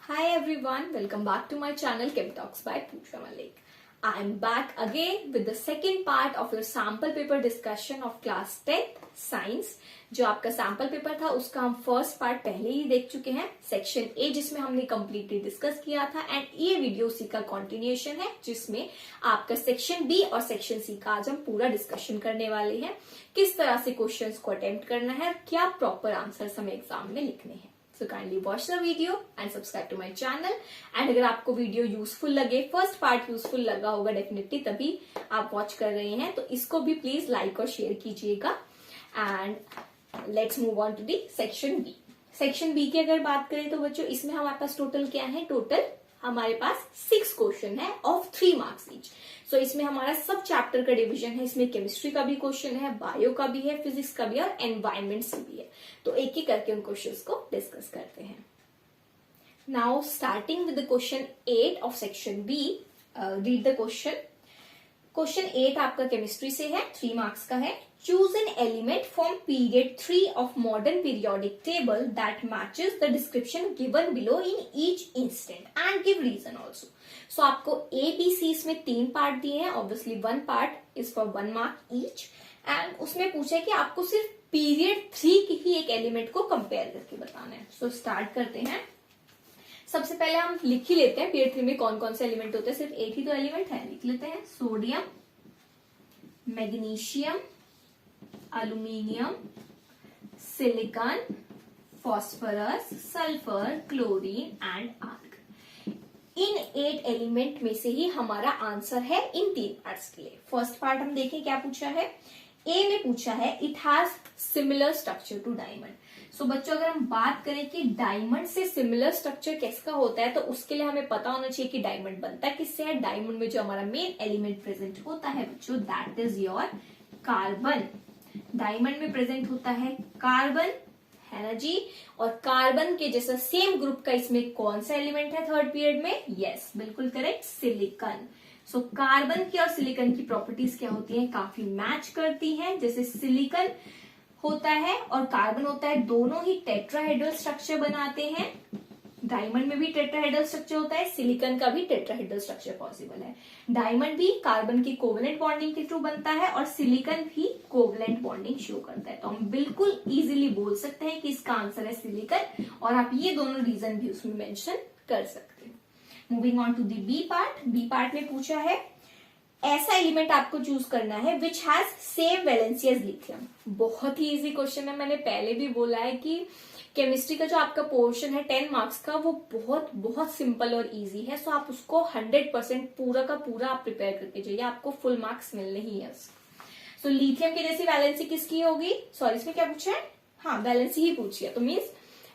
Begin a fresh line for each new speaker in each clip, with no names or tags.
Hi everyone, welcome back to my channel Chem Talks by Pooja Malik. I am back again with the second part of your sample paper discussion of class 10th science. जो आपका sample paper था उसका हम first part पहले ही देख चुके हैं, section A, जिसमें हमने कंप्लीटली डिस्कस किया था एंड ये वीडियो उसी का कंटिन्यूएशन है जिसमें आपका सेक्शन बी और सेक्शन सी का आज हम पूरा डिस्कशन करने वाले हैं। किस तरह से क्वेश्चंस को अटेम्प्ट करना है, क्या प्रॉपर आंसर्स हमें एग्जाम में लिखने हैं। So kindly watch the video and subscribe to my channel. And अगर आपको वीडियो यूजफुल लगे, फर्स्ट पार्ट यूजफुल लगा होगा डेफिनेटली, तभी आप वॉच कर रहे हैं, तो इसको भी प्लीज लाइक और शेयर कीजिएगा। And let's move on to the section B. Section B की अगर बात करें तो बच्चों इसमें हमारे पास टोटल क्या है, टोटल हमारे पास 6 क्वेश्चन है ऑफ 3 मार्क्स ईच। सो इसमें हमारा सब चैप्टर का डिवीजन है, इसमें केमिस्ट्री का भी क्वेश्चन है, बायो का भी है, फिजिक्स का भी है और एनवायरमेंट से भी है। तो एक ही करके उन क्वेश्चंस को डिस्कस करते हैं। Now starting with the question 8 of section B, read the question. Question 8 आपका केमिस्ट्री से है, 3 मार्क्स का है। Choose an element from period 3 of modern periodic table that matches the description given below in each instant and give reason also. So आपको A B C इसमें 3 part दिए हैं, obviously 1 part is for 1 mark each. And उसमें पूछा है कि आपको सिर्फ पीरियड 3 की ही एक एलिमेंट को कंपेयर करके बताना है। सो स्टार्ट करते हैं। सबसे पहले हम लिख ही लेते हैं पीरियड 3 में कौन कौन से एलिमेंट होते हैं, सिर्फ एक ही तो एलिमेंट है, लिख लेते हैं। Sodium, magnesium, aluminium, silicon, phosphorus, sulphur, chlorine and argon. इन 8 एलिमेंट में से ही हमारा आंसर है इन 3 पार्ट्स के लिए। फर्स्ट पार्ट हम देखें क्या पूछा है। ए में पूछा है it has similar structure to diamond. So बच्चों अगर हम बात करें कि डायमंड से सिमिलर स्ट्रक्चर किसका होता है, तो उसके लिए हमें पता होना चाहिए कि डायमंड बनता है किससे है। डायमंड में जो हमारा मेन एलिमेंट प्रेजेंट होता है बच्चों, that is your carbon. Diamond में प्रेजेंट होता है कार्बन, है ना जी। और कार्बन के जैसा सेम ग्रुप का इसमें कौन सा एलिमेंट है थर्ड पीरियड में, यस बिल्कुल करेक्ट, सिलिकॉन। सो कार्बन की और सिलिकॉन की प्रॉपर्टीज क्या होती हैं, काफी मैच करती हैं। जैसे सिलिकॉन होता है और कार्बन होता है, दोनों ही टेट्राहेड्रल स्ट्रक्चर बनाते हैं। डायमंड में भी टेट्राहेड्रल स्ट्रक्चर होता है, सिलिकॉन का भी टेट्राहेड्रल स्ट्रक्चर पॉसिबल है। डायमंड भी कार्बन की कोवेलेंट बॉन्डिंग के थ्रू बनता है और सिलिकॉन भी कोवेलेंट बॉन्डिंग शो करता है। तो हम बिल्कुल इजीली बोल सकते हैं कि इसका आंसर है सिलिकॉन, और आप ये दोनों रीजन भी उसमें मेंशन कर सकते हैं। Moving on to the B part. B part में पूछा है ऐसा एलिमेंट आपको चूज करना है which has same valency as lithium. बहुत ही इजी क्वेश्चन है, मैंने पहले भी बोला है कि केमिस्ट्री का जो आपका पोर्शन है 10 मार्क्स का, वो बहुत बहुत सिंपल और इजी है। सो आप उसको 100% पूरा का पूरा आप प्रिपेयर करके जाइए, आपको फुल मार्क्स मिलने ही है। सो लिथियम की जैसी वैलेंसी किसकी होगी, सॉरी इसमें क्या पूछा है, हाँ वैलेंसी ही पूछी है, तो मीन्स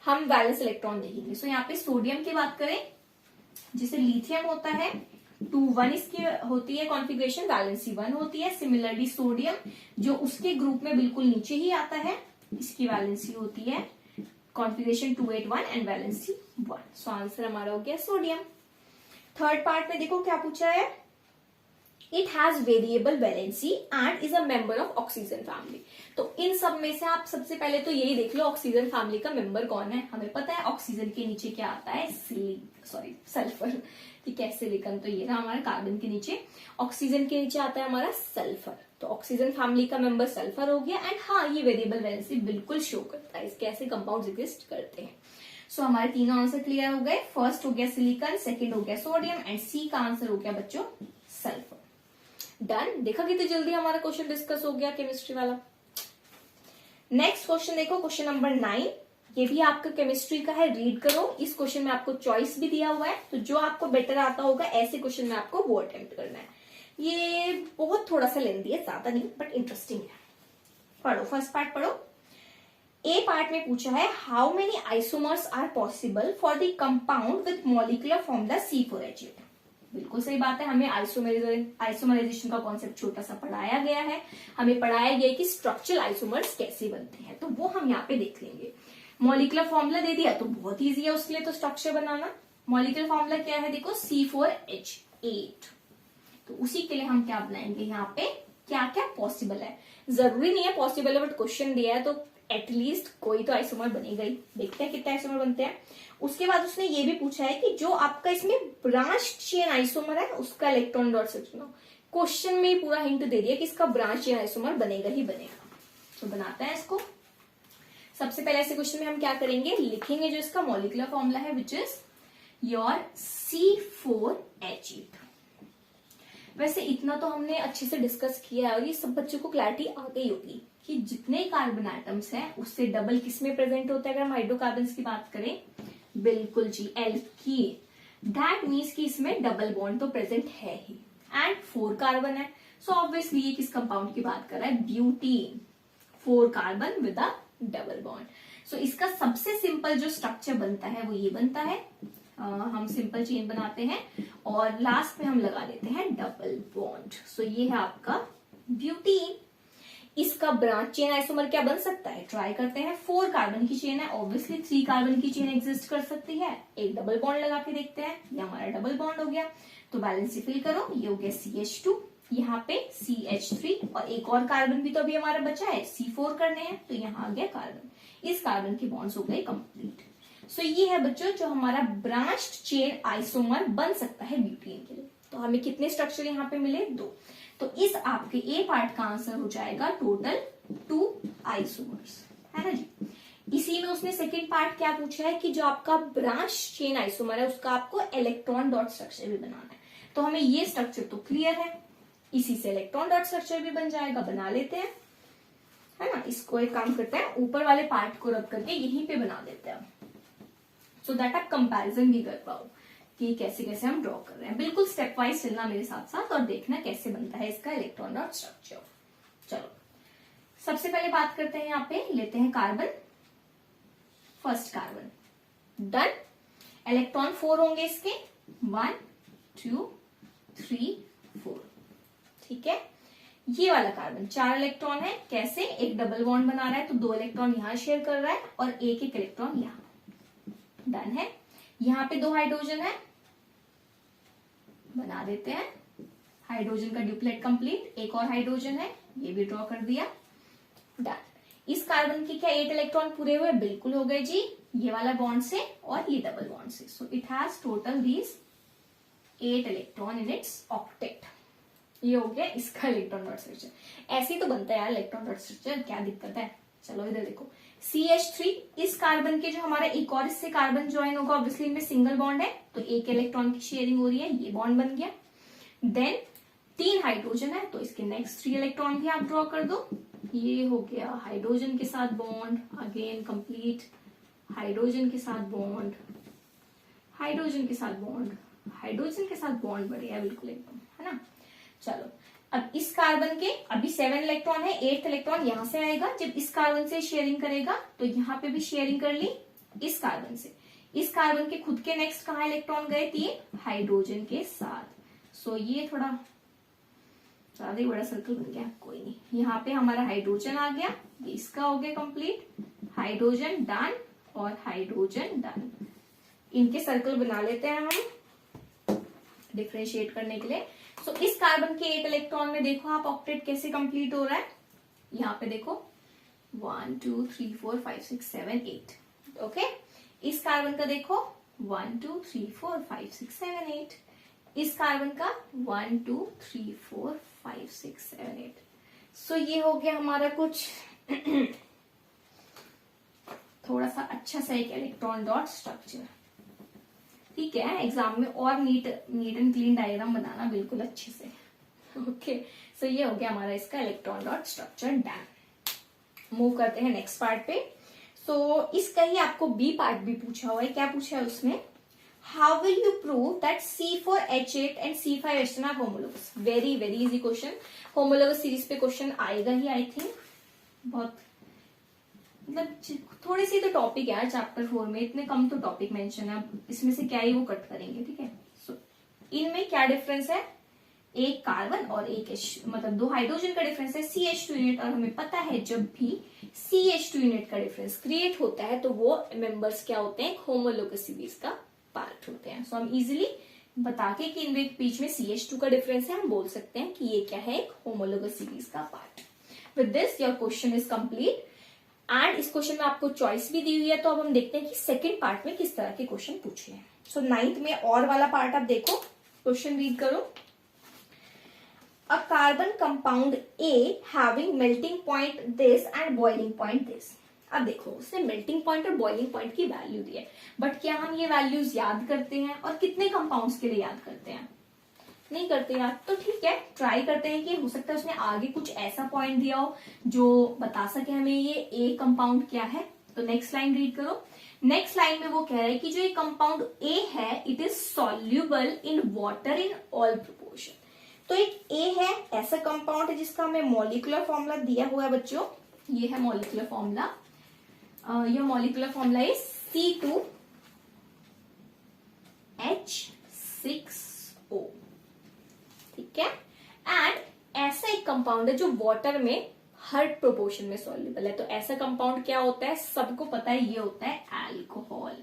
हम वैलेंस इलेक्ट्रॉन देखेंगे। सो यहाँ पे सोडियम की बात करें, जिसे लिथियम होता है 2-1 इसकी होती है कॉन्फ़िगरेशन, वैलेंसी 1 होती है। सिमिलरली सोडियम जो उसके ग्रुप में बिल्कुल नीचे ही आता है, इसकी वैलेंसी होती है configuration 2-8-1 and valency 1। So answer हमारा हो गया सोडियम। थर्ड पार्ट में देखो क्या पूछा है, it has variable valency and is a member of oxygen family. तो इन सब में से आप सबसे पहले तो यही देख लो ऑक्सीजन फैमिली का मेंबर कौन है। हमें पता है ऑक्सीजन के नीचे क्या आता है, सल्फर, ठीक है। सिलिकॉन तो ये रहा हमारा कार्बन के नीचे, ऑक्सीजन के नीचे आता है हमारा सल्फर। तो ऑक्सीजन फैमिली का मेंबर सल्फर हो गया। एंड हाँ, ये वेरिएबल वैलेंसी बिल्कुल शो करता है, इसके ऐसे कंपाउंड एग्जिस्ट करते हैं। सो हमारे तीनों आंसर क्लियर हो गए। फर्स्ट हो गया सिलिकॉन, सेकेंड हो गया सोडियम एंड सी का आंसर हो गया बच्चों सल्फर। डन। देखा कितनी जल्दी हमारा क्वेश्चन डिस्कस हो गया केमिस्ट्री वाला। नेक्स्ट क्वेश्चन देखो, क्वेश्चन नंबर 9। ये भी आपका केमिस्ट्री का है, रीड करो। इस क्वेश्चन में आपको चॉइस भी दिया हुआ है, तो जो आपको बेटर आता होगा ऐसे क्वेश्चन में आपको वो अटेम्प्ट करना है। ये बहुत थोड़ा सा लेंदी है, ज्यादा नहीं बट इंटरेस्टिंग है। पढ़ो, फर्स्ट पार्ट पढ़ो। ए पार्ट में पूछा है how many isomers are possible for the compound with molecular formula C4H8। बिल्कुल सही बात है, हमें आइसोमराइजेशन का कॉन्सेप्ट छोटा सा पढ़ाया गया है। हमें पढ़ाया गया है कि स्ट्रक्चरल आइसोमर्स कैसे बनते हैं, तो वो हम यहाँ पे देख लेंगे। मॉलिक्यूलर फॉर्मूला दे दिया तो बहुत इजी है उसके लिए तो स्ट्रक्चर बनाना। मॉलिक्यूलर फॉर्मूला क्या है, देखो C4H8। तो उसी के लिए हम क्या बनाएंगे, यहाँ पे क्या क्या पॉसिबल है। जरूरी नहीं है पॉसिबल है, बट क्वेश्चन दिया है तो एटलीस्ट कोई तो आइसोमर बनेगा ही। देखते हैं कितने आइसोमर बनते हैं। उसके बाद उसने ये भी पूछा है कि जो आपका इसमें ब्रांच चेन आइसोमर है उसका इलेक्ट्रॉन डॉट स्ट्रक्चर। क्वेश्चन में ही पूरा हिंट दे दिया कि इसका ब्रांच चेन आइसोमर बनेगा ही बनेगा। तो बनाते हैं इसको। सबसे पहले ऐसे क्वेश्चन में हम क्या करेंगे, लिखेंगे जो इसका मॉलिक्यूलर फॉर्मूला है विच इज योर C4H8। वैसे इतना तो हमने अच्छे से डिस्कस किया है और ये सब बच्चों को क्लैरिटी आ गई होगी कि जितने कार्बन एटम्स हैं उससे डबल किस में प्रेजेंट होता है। अगर हम हाइड्रोकार्बन्स की बात करें, बिल्कुल जी, एल्कीन। दैट मीन्स कि इसमें डबल बॉन्ड तो प्रेजेंट है ही एंड 4 कार्बन है। सो ऑब्वियसली ये किस कंपाउंड की बात कर रहा है, butene. 4 carbon with a double bond. So इसका सबसे सिंपल जो स्ट्रक्चर बनता है वो ये बनता है। हम सिंपल चेन बनाते हैं और लास्ट में हम लगा देते हैं डबल बॉन्ड। सो ये है आपका ब्यूटीन। इसका ब्रांच चेन आइसोमर क्या बन सकता है, ट्राई करते हैं। 4 कार्बन की चेन है, ऑब्वियसली 3 कार्बन की चेन एग्जिस्ट कर सकती है। एक डबल बॉन्ड लगा के देखते हैं, ये हमारा डबल बॉन्ड हो गया। तो बैलेंस फिल करो, ये हो गया CH2, यहाँ पे CH3 और एक और कार्बन भी तो अभी हमारा बचा है, C4 करने हैं, तो यहाँ आ गया कार्बन। इस कार्बन के बॉन्ड्स हो गए कंप्लीट। सो ये है बच्चों जो हमारा ब्रांच चेन आइसोमर बन सकता है ब्यूटीन के लिए। तो हमें कितने स्ट्रक्चर यहाँ पे मिले, 2। तो इस आपके ए पार्ट का आंसर हो जाएगा टोटल 2 आइसोमर्स, है ना जी। इसी में उसने सेकंड पार्ट क्या पूछा है कि जो आपका ब्रांच चेन आइसोमर है उसका आपको इलेक्ट्रॉन डॉट स्ट्रक्चर भी बनाना है। तो हमें ये स्ट्रक्चर तो क्लियर है, इसी से इलेक्ट्रॉन डॉट स्ट्रक्चर भी बन जाएगा, बना लेते हैं, है ना। इसको एक काम करते हैं, ऊपर वाले पार्ट को रब करके यहीं पे बना देते हैं सो दैट आप कंपैरिजन भी कर पाओ कि कैसे कैसे हम ड्रॉ कर रहे हैं। बिल्कुल स्टेप वाइज चलना मेरे साथ साथ और देखना कैसे बनता है इसका इलेक्ट्रॉन डॉट स्ट्रक्चर। चलो सबसे पहले बात करते हैं, यहाँ पे लेते हैं carbon, first carbon, done. Electron 4 होंगे इसके, 1 2 3 4, ठीक है। ये वाला कार्बन 4 इलेक्ट्रॉन है, कैसे, एक डबल बॉन्ड बना रहा है तो 2 इलेक्ट्रॉन यहां शेयर कर रहा है और एक एक इलेक्ट्रॉन यहां, डन है। यहाँ पे 2 हाइड्रोजन है, बना देते हैं। हाइड्रोजन का ड्यूप्लेट कंप्लीट, एक और हाइड्रोजन है, ये भी ड्रॉ कर दिया, डन। इस कार्बन के क्या 8 इलेक्ट्रॉन पूरे हुए, बिल्कुल हो गए जी, ये वाला बॉन्ड से और ये डबल बॉन्ड से। So it has total these 8 electron in its octet. ये हो गया इसका इलेक्ट्रॉन डॉट स्ट्रक्चर। ऐसे ही तो बनता है यार इलेक्ट्रॉन डॉट स्ट्रक्चर, क्या दिक्कत है। चलो इधर देखो, CH3, इस कार्बन के जो हमारा एक और इससे कार्बन ज्वाइन होगा, ऑब्वियसली इनमें सिंगल बॉन्ड है तो एक इलेक्ट्रॉन की शेयरिंग हो रही है, ये बॉन्ड बन गया। देन 3 हाइड्रोजन है तो इसके नेक्स्ट 3 इलेक्ट्रॉन भी आप ड्रॉ कर दो। ये हो गया हाइड्रोजन के साथ बॉन्ड, अगेन कंप्लीट, हाइड्रोजन के साथ बॉन्ड, हाइड्रोजन के साथ बॉन्ड, हाइड्रोजन के साथ बॉन्ड बढ़िया है बिल्कुल एकदम, है ना। चलो अब इस कार्बन के अभी 7 इलेक्ट्रॉन है, 8 इलेक्ट्रॉन यहां से आएगा। जब इस कार्बन से शेयरिंग करेगा तो यहाँ पे भी शेयरिंग कर ली इस कार्बन से। इस कार्बन के खुद के नेक्स्ट कहा इलेक्ट्रॉन गए, 3 हाइड्रोजन के साथ। सो ये थोड़ा ज्यादा ही बड़ा सर्कल बन गया, कोई नहीं। यहाँ पे हमारा हाइड्रोजन आ गया, ये इसका हो गया कंप्लीट, हाइड्रोजन डन और हाइड्रोजन डन। इनके सर्कल बना लेते हैं हम डिफ्रेंशिएट करने के लिए। सो इस कार्बन के 8 इलेक्ट्रॉन में देखो आप ऑक्टेट कैसे कंप्लीट हो रहा है। यहाँ पे देखो 1 2 3 4 5 6 7 8, ओके। इस कार्बन का देखो 1 2 3 4 5 6 7 8। इस कार्बन का 1 2 3 4 5 6 7 8। सो ये हो गया हमारा कुछ थोड़ा सा अच्छा सा एक इलेक्ट्रॉन डॉट स्ट्रक्चर, ठीक है। एग्जाम में और नीट एंड क्लीन डायग्राम बनाना बिल्कुल अच्छे से, ओके। सो ये हो गया हमारा इसका electron dot structure done. Move करते हैं नेक्स्ट पार्ट पे। सो इसका ही आपको बी पार्ट भी पूछा हुआ है, क्या पूछा है उसमें, how will you prove that C4H8 and C5H10 are homologous. Very very easy question, homologous series पे क्वेश्चन आएगा ही आई थिंक। बहुत मतलब थोड़ी सी तो टॉपिक है यार चैप्टर 4 में, इतने कम तो टॉपिक मेंशन है, इसमें से क्या ही वो कट करेंगे, ठीक है। सो इनमें क्या डिफरेंस है, एक कार्बन और एक मतलब 2 हाइड्रोजन का डिफरेंस है, CH2 यूनिट। और हमें पता है जब भी CH2 यूनिट का डिफरेंस क्रिएट होता है तो वो मेंबर्स क्या होते हैं, होमोलोगस सीरीज का पार्ट होते हैं। सो हम इजिली बता के कि इनके बीच में CH2 का डिफरेंस है, हम बोल सकते हैं कि ये क्या है, एक होमोलोगस सीरीज का part. With this your question is complete. And इस क्वेश्चन में आपको चॉइस भी दी हुई है, तो अब हम देखते हैं कि सेकंड पार्ट में किस तरह के क्वेश्चन पूछे हैं। सो 9th में और वाला पार्ट आप देखो, क्वेश्चन रीड करो। A carbon compound A having melting point this and boiling point this. अब देखो उसने मेल्टिंग पॉइंट और बॉइलिंग पॉइंट की वैल्यू दी है, बट क्या हम ये वैल्यूज याद करते हैं और कितने कंपाउंड्स के लिए याद करते हैं? नहीं करते याद। तो ठीक है, ट्राई करते हैं कि हो सकता है उसने आगे कुछ ऐसा पॉइंट दिया हो जो बता सके हमें ये ए कंपाउंड क्या है। तो नेक्स्ट लाइन रीड करो। नेक्स्ट लाइन में वो कह रहा है कि जो ये कंपाउंड ए है it is soluble in water in all proportion. तो एक ए है, ऐसा कंपाउंड है जिसका हमें मॉलिक्यूलर फॉर्मूला दिया हुआ है बच्चों। ये है मॉलिक्यूलर फॉर्मूला, यह मॉलिक्यूलर फॉर्मूला इज C2H6O। ठीक है, एंड ऐसा एक कंपाउंड है जो वाटर में हर प्रोपोर्शन में सॉल्युबल है। तो ऐसा कंपाउंड क्या होता है? सबको पता है, ये होता है अल्कोहल।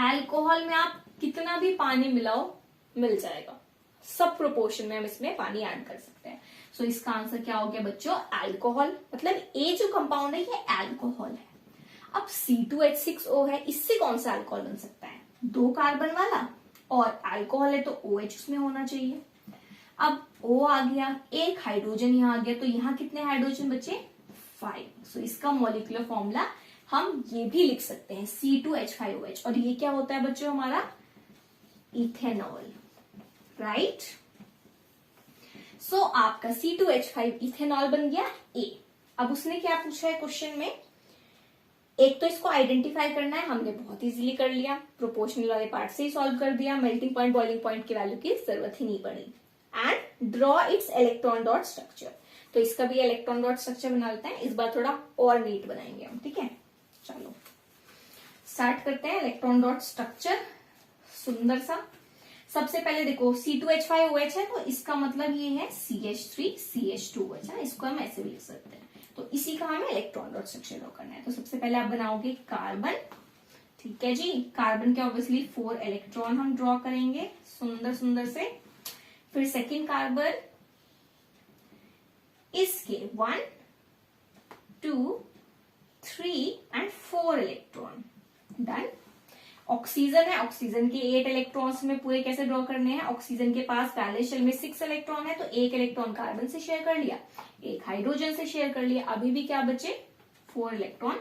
अल्कोहल में आप कितना भी पानी मिलाओ मिल जाएगा, सब प्रोपोर्शन में हम इसमें पानी ऐड कर सकते हैं। सो इसका आंसर क्या हो गया बच्चों? अल्कोहल। मतलब ए जो कंपाउंड है ये अल्कोहल है। अब C2H6O है, इससे कौन सा अल्कोहल बन सकता है? 2 कार्बन वाला, और अल्कोहल है तो OH उसमें होना चाहिए। अब O आ गया, एक हाइड्रोजन यहाँ आ गया, तो यहाँ कितने हाइड्रोजन बचे? 5। सो इसका मॉलिक्यूलर फॉर्मूला हम ये भी लिख सकते हैं C2H5OH, और ये क्या होता है बच्चों? हमारा इथेनॉल, राइट। सो आपका C2H5 इथेनॉल बन गया ए। अब उसने क्या पूछा है क्वेश्चन में? एक तो इसको आइडेंटिफाई करना है, हमने बहुत इजीली कर लिया, प्रोपोर्शनल वाले पार्ट से ही सॉल्व कर दिया, मेल्टिंग पॉइंट बॉइलिंग पॉइंट की वैल्यू की जरूरत ही नहीं पड़ी। And draw it's electron dot structure, तो इसका भी इलेक्ट्रॉन डॉट स्ट्रक्चर बना लेते हैं। इस बार थोड़ा और नीट बनाएंगे हम, ठीक है। चलो स्टार्ट करते हैं इलेक्ट्रॉन डॉट स्ट्रक्चर, सुंदर सा। सबसे पहले देखो C2H5OH है, तो इसका मतलब ये है CH3CH2OH है, इसको हम ऐसे भी लिख सकते हैं। तो इसी का हमें इलेक्ट्रॉन डॉट स्ट्रक्चर ड्रॉ करना है। तो सबसे पहले आप बनाओगे कार्बन, ठीक है जी। कार्बन के ऑब्वियसली 4 इलेक्ट्रॉन हम ड्रॉ करेंगे सुंदर सुंदर से। फिर सेकेंड कार्बन, इसके 1 2 3 एंड 4 इलेक्ट्रॉन, डन। ऑक्सीजन है, ऑक्सीजन के 8 इलेक्ट्रॉन्स में पूरे कैसे ड्रॉ करने हैं? ऑक्सीजन के पास वैलेंस शेल में 6 इलेक्ट्रॉन है, तो 1 इलेक्ट्रॉन कार्बन से शेयर कर लिया, 1 हाइड्रोजन से शेयर कर लिया, अभी भी क्या बचे? 4 इलेक्ट्रॉन,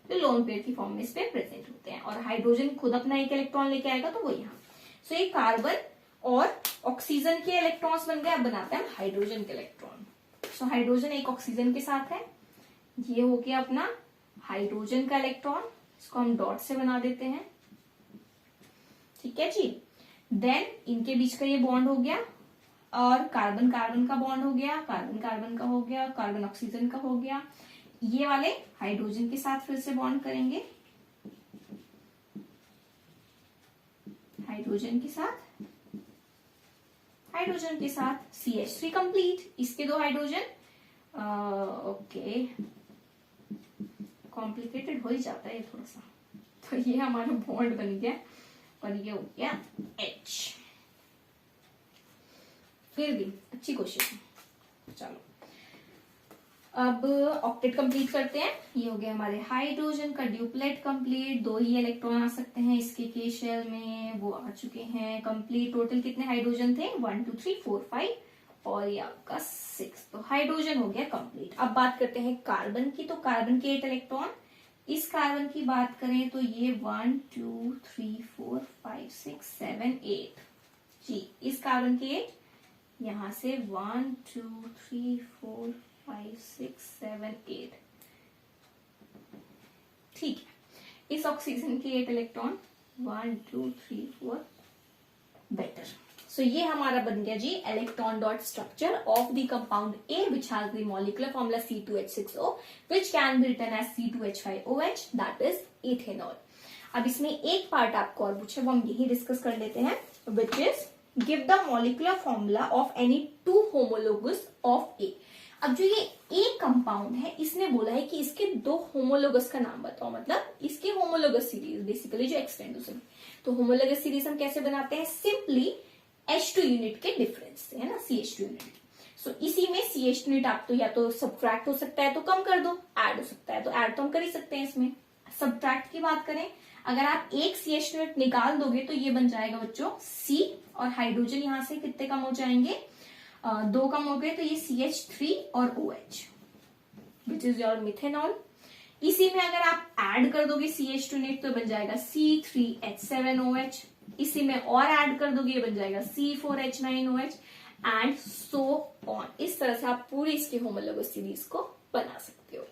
जो लोन पेयर की फॉर्म में इस पे प्रेजेंट होते हैं, और हाइड्रोजन खुद अपना 1 इलेक्ट्रॉन लेके आएगा, तो वो यहाँ। सो ये कार्बन और ऑक्सीजन के इलेक्ट्रॉन्स बन गए। अब बनाते हैं हाइड्रोजन के इलेक्ट्रॉन। सो हाइड्रोजन एक ऑक्सीजन के साथ है, ये हो गया अपना हाइड्रोजन का इलेक्ट्रॉन, इसको हम डॉट से बना देते हैं, ठीक है जी। देन इनके बीच का ये बॉन्ड हो गया, और कार्बन कार्बन का बॉन्ड हो गया, कार्बन कार्बन का हो गया, कार्बन ऑक्सीजन का हो गया। ये वाले हाइड्रोजन के साथ फिर से बॉन्ड करेंगे, हाइड्रोजन के साथ CH3 कंप्लीट। इसके 2 हाइड्रोजन, ओके कॉम्प्लिकेटेड हो ही जाता है थोड़ा सा। तो ये हमारा बॉन्ड बन गया, और ये हो गया H। फिर भी अच्छी कोशिश है। चलो अब ऑक्टेट कंप्लीट करते हैं। ये हो गया हमारे हाइड्रोजन का ड्यूप्लेट कंप्लीट, 2 ही इलेक्ट्रॉन आ सकते हैं इसके के शेल में, वो आ चुके हैं कंप्लीट। टोटल कितने हाइड्रोजन थे? 1 2 3 4 5, और ये आपका 6। तो हाइड्रोजन हो गया कंप्लीट। अब बात करते हैं कार्बन की। तो कार्बन के 8 इलेक्ट्रॉन, इस कार्बन की बात करें तो ये 1 2 3 4 5 6 7 8 जी। इस कार्बन के 8, यहां से 1 2 3 4 5 6 7 8, ठीक है। इस ऑक्सीजन के 8 इलेक्ट्रॉन, 1 2 3 4, बेटर। सो ये हमारा बन गया जी electron dot structure of the compound A which has the molecular formula C2H6O which can be written as C2H5OH, that is ethanol। अब इसमें एक पार्ट आपको और पूछे, वो हम यही डिस्कस कर लेते हैं, which is give the molecular formula of any 2 homologous of A। अब जो ये ए कंपाउंड है, इसने बोला है कि इसके 2 होमोलोगस का नाम बताओ, मतलब इसके होमोलोगस सीरीज बेसिकली जो एक्सटेंड हो सके। तो होमोलोगस सीरीज हम कैसे बनाते हैं? सिंपली H2 यूनिट के डिफरेंस से, है ना, CH2 यूनिट। सो इसी में CH2 यूनिट आप तो या तो सब्ट्रैक्ट हो सकता है तो कम कर दो, ऐड हो सकता है तो ऐड तो हम कर ही सकते हैं। इसमें सब्ट्रैक्ट की बात करें, अगर आप एक CH2 यूनिट निकाल दोगे तो ये बन जाएगा बच्चों C, और हाइड्रोजन यहां से कितने कम हो जाएंगे, 2 कम हो गए, तो ये CH3 और OH which is your methanol. इसी में अगर आप ऐड कर दोगे CH2 यूनिट तो बन जाएगा C3H7OH, इसी में और ऐड कर दोगे ये बन जाएगा C4H9OH एंड सो ऑन। इस तरह से आप पूरी इसकी होमोलॉगस सीरीज को बना सकते हो।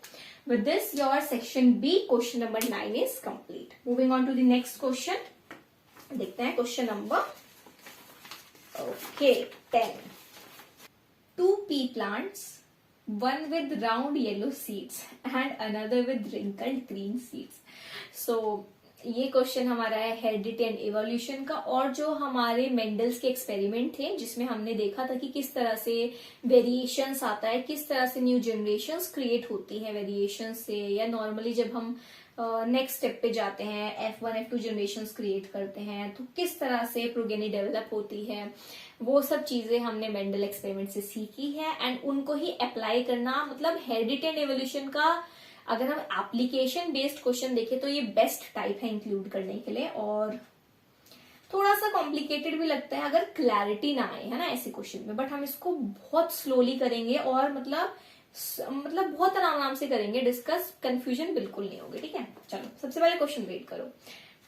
With this your section B question number 9 is complete. Moving on to the next question, देखते हैं question number 10। 2 pea plants, one with round yellow seeds and another with wrinkled green seeds. So ये question हमारा है heredity and evolution का, और जो हमारे Mendel's के एक्सपेरिमेंट थे जिसमें हमने देखा था कि किस तरह से वेरिएशंस आता है, किस तरह से न्यू जनरेशंस क्रिएट होती है वेरिएशन से, या नॉर्मली जब हम नेक्स्ट स्टेप पे जाते हैं F1 F2 जनरेशंस क्रिएट करते हैं तो किस तरह से प्रोगेनी डेवलप होती है, वो सब चीजें हमने मेंडल एक्सपेरिमेंट से सीखी है एंड उनको ही अप्लाई करना, मतलब हेरिडिटी एंड इवोल्यूशन का अगर हम एप्लीकेशन बेस्ड क्वेश्चन देखें तो ये बेस्ट टाइप है इंक्लूड करने के लिए, और थोड़ा सा कॉम्प्लिकेटेड भी लगता है अगर क्लैरिटी ना आए, है ना, ऐसे क्वेश्चन में, बट हम इसको बहुत स्लोली करेंगे और मतलब बहुत आराम से करेंगे डिस्कस, कंफ्यूजन बिल्कुल नहीं होगी, ठीक है। चलो सबसे पहले क्वेश्चन रीड करो।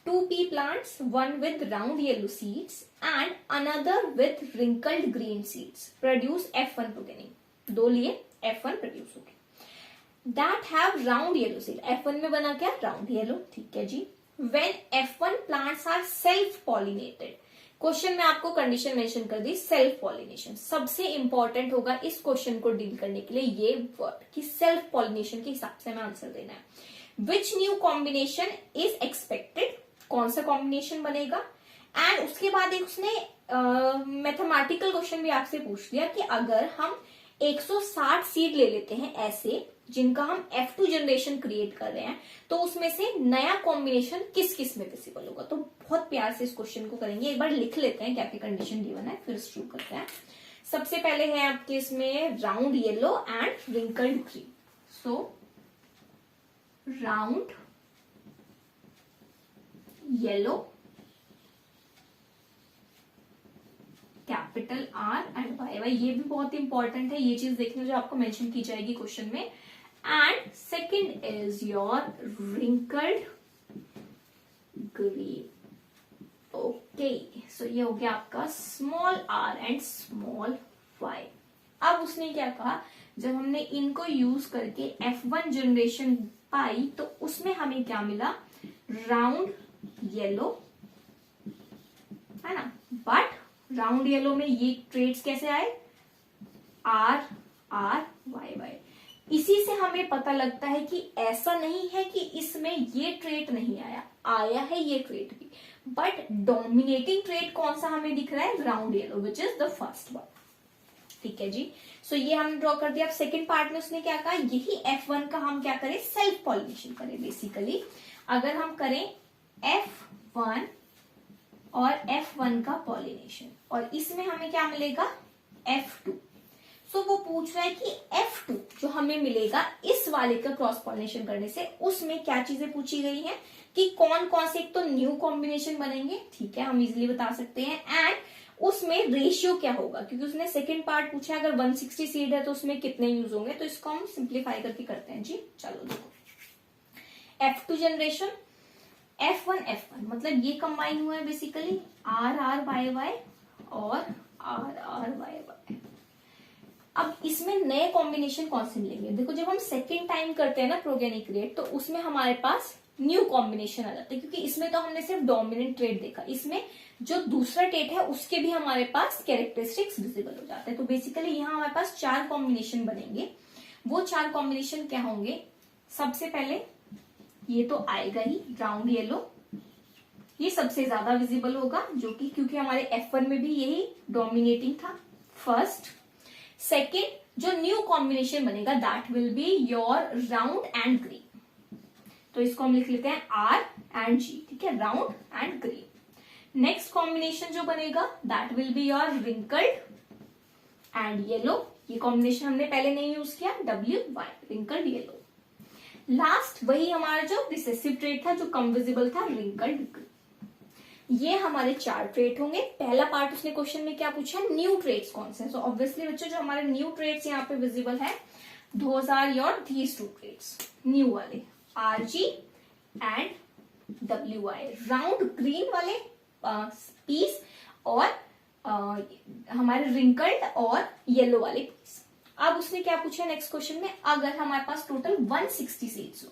2 pea plants, one with round yellow seeds and another with wrinkled green seeds, produce F1 progeny. 2 लिए F1 प्रोड्यूस हो गए। That have round yellow seed, F1 में बना क्या, round yellow, ठीक है जी। When F1 plants are self pollinated, question में आपको कंडीशन मेंशन कर दी सेल्फ पॉलिनेशन। सबसे इंपॉर्टेंट होगा इस क्वेश्चन को डील करने के लिए ये वर्ड कि सेल्फ पॉलिनेशन के हिसाब से हमें आंसर देना है। Which new combination is expected, कौन सा कॉम्बिनेशन बनेगा, एंड उसके बाद एक उसने मैथमेटिकल क्वेश्चन भी आपसे पूछ लिया कि अगर हम 160 सीड ले लेते हैं ऐसे जिनका हम F2 जनरेशन क्रिएट कर रहे हैं तो उसमें से नया कॉम्बिनेशन किस किस में विजिबल होगा। तो बहुत प्यार से इस क्वेश्चन को करेंगे, एक बार लिख लेते हैं क्या क्या कंडीशन गिवन है फिर शुरू करते हैं। सबसे पहले है आपके इसमें round yellow and wrinkled green. So round yellow capital R and Y, ये भी बहुत इंपॉर्टेंट है, ये चीज देखने जो आपको मेंशन की जाएगी क्वेश्चन में। And second is your wrinkled green. Okay, so ये हो गया आपका small r and small y। अब उसने क्या कहा, जब हमने इनको यूज करके F1 जनरेशन पाई तो उसमें हमें क्या मिला, राउंड येलो, है ना, बट राउंड येलो में ये ट्रेड्स कैसे आए, R R Y Y। इसी से हमें पता लगता है कि ऐसा नहीं है कि इसमें ये ट्रेट नहीं आया, आया है ये ट्रेट भी, बट डोमिनेटिंग ट्रेट कौन सा हमें दिख रहा है, round yellow, which is the first one. ठीक है जी, सो ये हम ड्रॉ कर दिया। अब सेकेंड पार्ट में उसने क्या कहा, यही F1 का हम क्या करें, सेल्फ पॉलिनेशन करें। बेसिकली अगर हम करें F1 और F1 का पॉलिनेशन और इसमें हमें क्या मिलेगा, F2। सो वो पूछ रहा है कि F2 जो हमें मिलेगा इस वाले का क्रॉस पॉलिनेशन करने से, उसमें क्या चीजें पूछी गई हैं कि कौन कौन से, एक तो न्यू कॉम्बिनेशन बनेंगे, ठीक है, हम इजिली बता सकते हैं, एंड उसमें रेशियो क्या होगा, क्योंकि उसने सेकंड पार्ट पूछा है अगर 160 सीड है तो उसमें कितने यूज होंगे, तो इसको हम सिंप्लीफाई करके करते हैं जी। चलो देखो, F2 जनरेशन, F1 F1 मतलब ये कंबाइन हुआ है basically R R Y Y और R R Y Y। अब इसमें नए कॉम्बिनेशन कौन से मिलेंगे, देखो जब हम सेकेंड टाइम करते हैं ना प्रोगेनी क्रिएट तो उसमें हमारे पास न्यू कॉम्बिनेशन आ जाते हैं, क्योंकि इसमें तो हमने सिर्फ डोमिनेंट ट्रेट देखा, इसमें जो दूसरा ट्रेट है उसके भी हमारे पास कैरेक्टरिस्टिक्स विजिबल हो जाते हैं। तो बेसिकली यहाँ हमारे पास 4 कॉम्बिनेशन बनेंगे। वो 4 कॉम्बिनेशन क्या होंगे, सबसे पहले ये तो आएगा ही राउंड येलो, ये सबसे ज्यादा विजिबल होगा जो कि क्योंकि हमारे F1 में भी यही डोमिनेटिंग था, फर्स्ट। सेकेंड जो न्यू कॉम्बिनेशन बनेगा that will be your round and green, तो इसको हम लिख लेते हैं R एंड G, ठीक है, round and green. Next combination जो बनेगा that will be your wrinkled and yellow, ये कॉम्बिनेशन हमने पहले नहीं यूज किया, WY रिंकल्ड येलो। लास्ट वही हमारा जो रिसेसिव ट्रेट था, जो कम विजिबल था, रिंकल्ड। ये हमारे 4 ट्रेट होंगे। पहला पार्ट उसने क्वेश्चन में क्या पूछा, न्यू ट्रेट्स कौन से हैं। सो ऑब्वियसली बच्चों जो हमारे न्यू ट्रेट्स यहाँ पे विजिबल है, those are your these 2 traits new वाले, RG and WY, round green वाले पीस और हमारे रिंकल्ड और येलो वाले पीस। अब उसने क्या पूछा नेक्स्ट क्वेश्चन में, अगर हमारे पास टोटल 160 सीड्स हो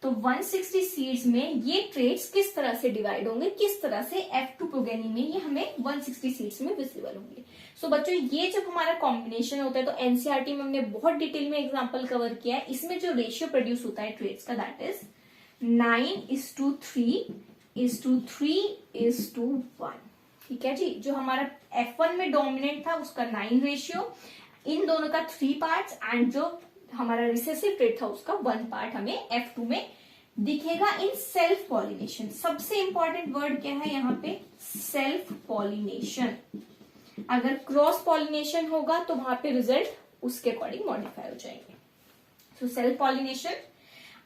तो 160 सीड्स में ये ट्रेट्स किस तरह से डिवाइड होंगे, किस तरह से F2 प्रोगेनी में ये हमें 160 सीड्स में विजिबल होंगे। सो बच्चों ये जब हमारा कॉम्बिनेशन होता है तो एनसीईआरटी में हमने बहुत डिटेल में एग्जांपल कवर किया है। इसमें जो रेशियो प्रोड्यूस होता है ट्रेट्स का, दैट इज 9:3:3:1। ठीक है जी। जो हमारा F1 में डोमिनेंट था उसका 9 रेशियो, इन दोनों का 3 पार्ट्स, एंड जो हमारा रिसेसिव ट्रेट था उसका 1 पार्ट हमें F2 में दिखेगा इन सेल्फ पॉलिनेशन। सबसे इंपॉर्टेंट वर्ड क्या है यहाँ पे, सेल्फ पॉलिनेशन। अगर क्रॉस पॉलिनेशन होगा तो वहां पे रिजल्ट उसके अकॉर्डिंग मॉडिफाई हो जाएंगे। So self pollination.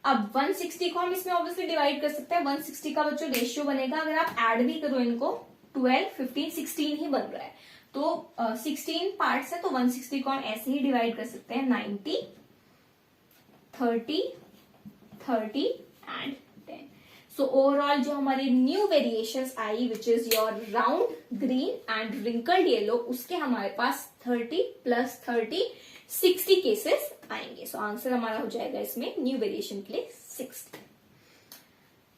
अब 160 को हम इसमें ऑब्वियसली डिवाइड कर सकते हैं। 160 का बच्चों रेशियो बनेगा, अगर आप ऐड भी करो इनको, 12, 15, 16 ही बन रहा है, तो 16 पार्ट्स है, तो 160 को हम ऐसे ही डिवाइड कर सकते हैं 90, 30, 30 एंड 10। सो ओवरऑल जो हमारे new variations I, which is your round green and wrinkled yellow, उसके हमारे पास 30 + 30 60 केसेस आएंगे। सो आंसर हमारा हो जाएगा इसमें न्यू वेरिएशन के लिए 60।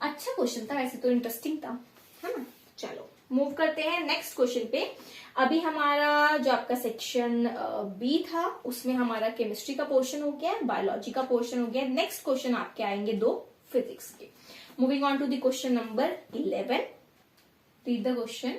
अच्छा क्वेश्चन था, वैसे तो इंटरेस्टिंग था, है ना। चलो मूव करते हैं नेक्स्ट क्वेश्चन पे। अभी हमारा जो आपका सेक्शन बी था उसमें हमारा केमिस्ट्री का पोर्शन हो गया, बायोलॉजी का पोर्शन हो गया। नेक्स्ट क्वेश्चन आपके आएंगे 2 फिजिक्स के। Moving on to the question number 11। Read the question.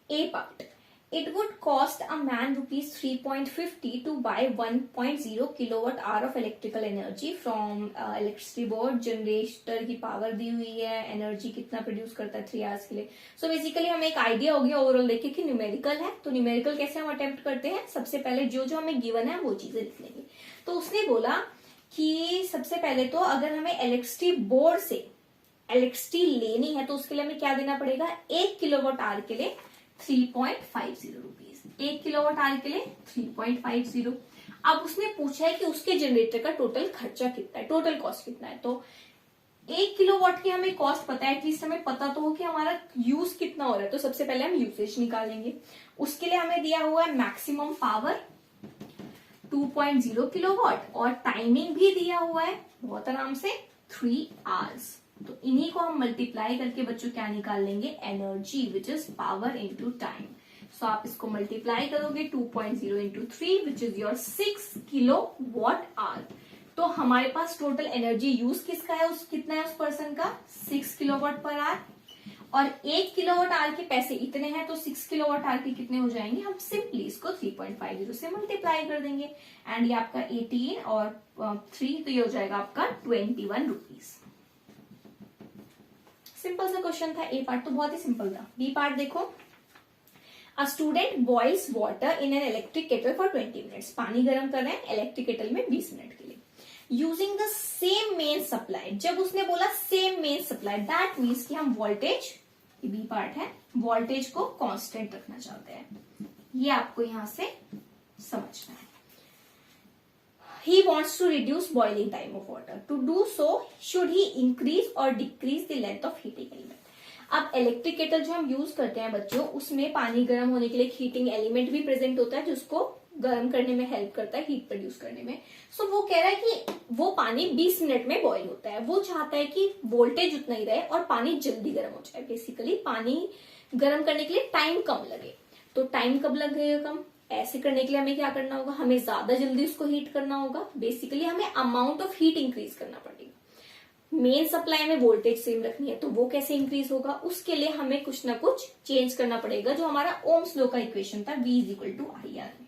A part, it would cost a man rupees 3.50 to buy 1.0 kilowatt hour of electrical energy from electricity board। Generator की power दी हुई है, energy कितना produce करता है 3 hours के लिए। So basically हमें एक आइडिया हो गया ओवरऑल देखे कि न्यूमेरिकल है, तो न्यूमेरिकल कैसे हम अटेम्प्ट करते हैं, सबसे पहले जो जो हमें गिवन है वो चीजें लिख लेंगे। तो उसने बोला कि सबसे पहले तो अगर हमें इलेक्ट्रिसिटी बोर्ड से इलेक्ट्रिसिटी लेनी है तो उसके लिए हमें क्या देना पड़ेगा, 1 किलोवाट आवर के लिए 3.50 रुपीज, 1 किलोवाट आवर के लिए 3.50। अब उसने पूछा है कि उसके जनरेटर का टोटल खर्चा कितना है, टोटल कॉस्ट कितना है। तो 1 किलोवाट की हमें कॉस्ट पता है, एटलीस्ट हमें पता तो हो कि हमारा यूज कितना हो रहा है। तो सबसे पहले हम यूसेज निकालेंगे। उसके लिए हमें दिया हुआ है मैक्सिमम पावर 2.0 किलोवाट और टाइमिंग भी दिया हुआ है बहुत आराम से 3 आवर्स। तो इन्हीं को हम मल्टीप्लाई करके बच्चों क्या निकाल लेंगे, energy which is power into time. So आप इसको मल्टीप्लाई करोगे 2.0 into 3 which is your 6 kilowatt hour. तो हमारे पास टोटल एनर्जी यूज किसका है, उस कितना है उस पर्सन का, 6 किलोवाट पर आवर। और 1 किलोवाट आवर के पैसे इतने हैं, तो 6 किलोवाट आवर के कितने हो जाएंगे, हम सिंपली इसको 3.50 से मल्टीप्लाई कर देंगे। एंड ये आपका 18 और 3, तो ये हो जाएगा आपका 21 रुपीज। सिंपल सा क्वेश्चन था। ए पार्ट तो बहुत ही सिंपल था। बी पार्ट देखो। A student boils water in an electric kettle for 20 minutes. पानी गर्म कर रहे हैं इलेक्ट्रिक केटल में 20 मिनट के लिए, using the same main supply. जब उसने बोला same main supply, that means कि हम वोल्टेज, बी पार्ट है, वोल्टेज को कांस्टेंट रखना चाहते हैं। ये आपको यहां से समझना है। He wants to reduce boiling time of water. To do so, should he increase or decrease the length of heating element? अब इलेक्ट्रिक केटल जो हम यूज करते हैं बच्चों, उसमें पानी गर्म होने के लिए हीटिंग एलिमेंट भी प्रेजेंट होता है जो उसको गर्म करने में हेल्प करता है, हीट प्रोड्यूस करने में। सो वो कह रहा है कि वो पानी 20 मिनट में बॉईल होता है। वो चाहता है कि वोल्टेज उतना ही रहे और पानी जल्दी गर्म हो जाए। बेसिकली पानी गर्म करने के लिए टाइम कम लगे। तो टाइम कब लगेगा कम, ऐसे करने के लिए हमें क्या करना होगा, हमें ज्यादा जल्दी उसको हीट करना होगा। बेसिकली हमें अमाउंट ऑफ हीट इंक्रीज करना पड़ेगा। मेन सप्लाई में वोल्टेज सेम रखनी है, तो वो कैसे इंक्रीज होगा, उसके लिए हमें कुछ ना कुछ चेंज करना पड़ेगा। जो हमारा ओम्स लॉ का इक्वेशन था V = IR में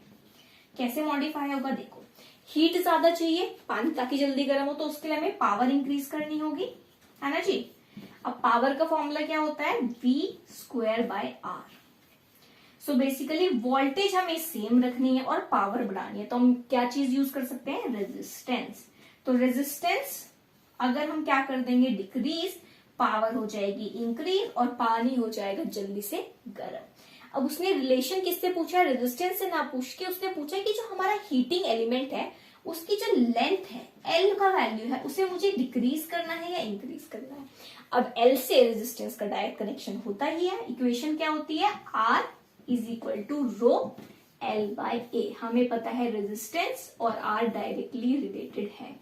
कैसे मॉडिफाई होगा, देखो हीट ज्यादा चाहिए पानी ताकि जल्दी गर्म हो, तो उसके लिए हमें पावर इंक्रीज करनी होगी, है ना जी। अब पावर का फॉर्मूला क्या होता है, V² / R। So basically voltage हमें सेम रखनी है और पावर बढ़ानी है, तो हम क्या चीज यूज कर सकते हैं, रेजिस्टेंस। तो रेजिस्टेंस अगर हम क्या कर देंगे, डिक्रीज, पावर हो जाएगी इंक्रीज और पानी हो जाएगा जल्दी से गर्म। अब उसने रिलेशन किससे पूछा है, रेजिस्टेंस से ना पूछ के उसने पूछा कि जो हमारा हीटिंग एलिमेंट है उसकी जो लेंथ है, एल का वैल्यू है, उसे मुझे डिक्रीज करना है या इंक्रीज करना है। अब एल से रेजिस्टेंस का डायरेक्ट कनेक्शन होता ही है, इक्वेशन क्या होती है, R is equal to rho L by A. हमें पता है रेजिस्टेंस और आर डायरेक्टली रिलेटेड है।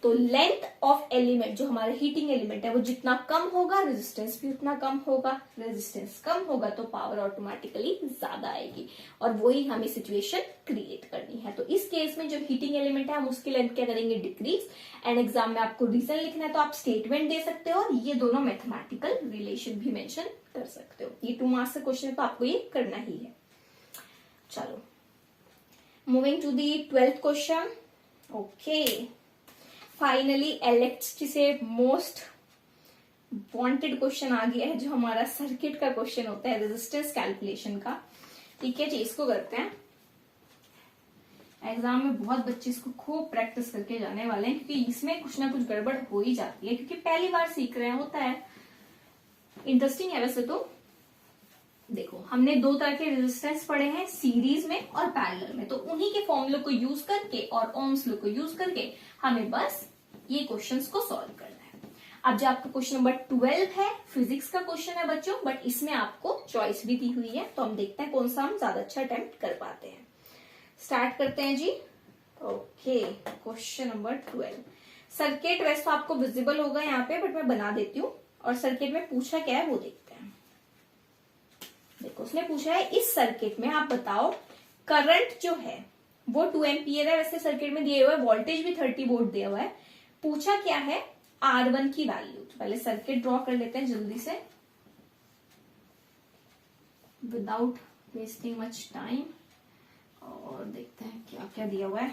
तो लेंथ ऑफ एलिमेंट, जो हमारा हीटिंग एलिमेंट है, वो जितना कम होगा रेजिस्टेंस भी उतना कम होगा, रेजिस्टेंस कम होगा तो पावर ऑटोमेटिकली ज्यादा आएगी, और वही हमें सिचुएशन क्रिएट करनी है। तो इस केस में जो हीटिंग एलिमेंट है हम उसकी लेंथ क्या करेंगे, डिक्रीज। एंड एग्जाम में आपको रीजन लिखना है तो आप स्टेटमेंट दे सकते हो, ये दोनों मैथमेटिकल रिलेशन भी मेंशन कर सकते हो। ये 2 मार्क्स का क्वेश्चन है तो आपको ये करना ही है। चलो moving to the 12th question. Okay, finally electricity से मोस्ट वांटेड क्वेश्चन आ गया है, जो हमारा सर्किट का क्वेश्चन होता है, रेजिस्टेंस कैलकुलेशन का। ठीक है जी, इसको करते हैं। एग्जाम में बहुत बच्चे इसको खूब प्रैक्टिस करके जाने वाले हैं, क्योंकि इसमें कुछ ना कुछ गड़बड़ हो ही जाती है, क्योंकि पहली बार सीख रहे हैं, होता है। इंटरेस्टिंग है वैसे तो। देखो, हमने 2 तरह के रेजिस्टेंस पढ़े हैं, सीरीज में और पैरेलल में, तो उन्हीं के फॉर्मूले को यूज करके और ओम्स लॉ को यूज करके हमें बस ये क्वेश्चंस को सॉल्व करना है। अब जो आपका क्वेश्चन नंबर 12 है, फिजिक्स का क्वेश्चन है बच्चों, बट इसमें आपको चॉइस भी दी हुई है, तो हम देखते हैं कौन सा हम ज्यादा अच्छा अटेम्प्ट कर पाते हैं। स्टार्ट करते हैं जी। Okay, question number 12। सर्किट वैसे तो आपको विजिबल होगा यहाँ पे, बट मैं बना देती हूँ, और सर्किट में पूछा क्या है वो देखते हैं। देखो, उसने पूछा है इस सर्किट में आप बताओ करंट जो है वो 2 एम्पियर है, वैसे सर्किट में दिए हुआ है, वोल्टेज भी 30 वोल्ट दिया हुआ है। पूछा क्या है, R1 की वैल्यू। तो पहले सर्किट ड्रॉ कर लेते हैं जल्दी से, विदाउट वेस्टिंग मच टाइम, और देखते हैं क्या क्या दिया हुआ है।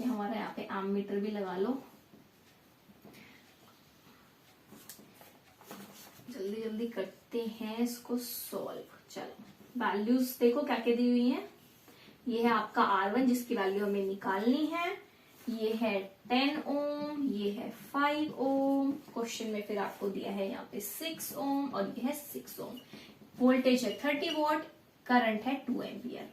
ये हमारा यहाँ पे एमीटर भी लगा लो, जल्दी जल्दी करते हैं इसको सॉल्व। चलो, वैल्यूज देखो क्या क्या दी हुई है। ये है आपका R1 जिसकी वैल्यू हमें निकालनी है, ये है 10 ओम, ये है 5 ओम, क्वेश्चन में फिर आपको दिया है यहाँ पे 6 ओम, और ये है 6 ओम। वोल्टेज है 30 वोल्ट, करंट है 2 एम्पियर।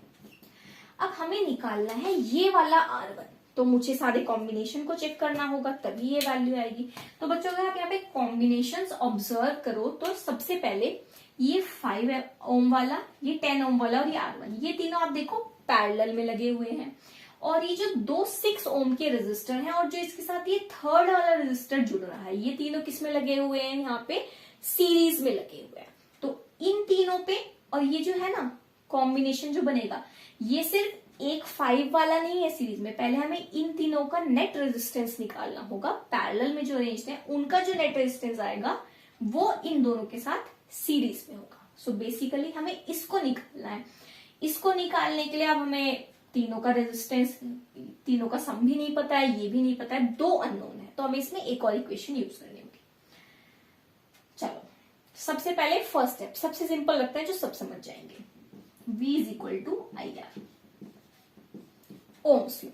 अब हमें निकालना है ये वाला R1, तो मुझे सारे कॉम्बिनेशन को चेक करना होगा, तभी ये वैल्यू आएगी। तो बच्चों अगर आप यहाँ पे कॉम्बिनेशंस ऑब्जर्व करो तो सबसे पहले ये 5 ओम वाला, ये 10 ओम वाला और ये R1, ये तीनों आप देखो पैरेलल में लगे हुए हैं, और ये जो 2 6 ओम के रेजिस्टर हैं, और जो इसके साथ ये थर्ड वाला रेजिस्टर जुड़ रहा है, ये तीनों किसमें लगे हुए हैं, यहाँ पे सीरीज में लगे हुए हैं। तो इन तीनों पे, और ये जो है ना कॉम्बिनेशन जो बनेगा, ये सिर्फ एक 5 वाला नहीं है सीरीज में, पहले हमें इन तीनों का नेट रेजिस्टेंस निकालना होगा। पैरेलल में जो अरेंज्ड है उनका जो नेट रेजिस्टेंस आएगा वो इन दोनों के साथ सीरीज में होगा। सो बेसिकली हमें इसको निकालना है। इसको निकालने के लिए अब हमें तीनों का रेजिस्टेंस, तीनों का सम भी नहीं पता है, ये भी नहीं पता है, 2 अननोन है, तो हमें इसमें एक और इक्वेशन यूज करनी होगी। चलो, सबसे पहले फर्स्ट स्टेप सबसे सिंपल लगता है, जो सब समझ जाएंगे। V is equal to IR, Ohm's law.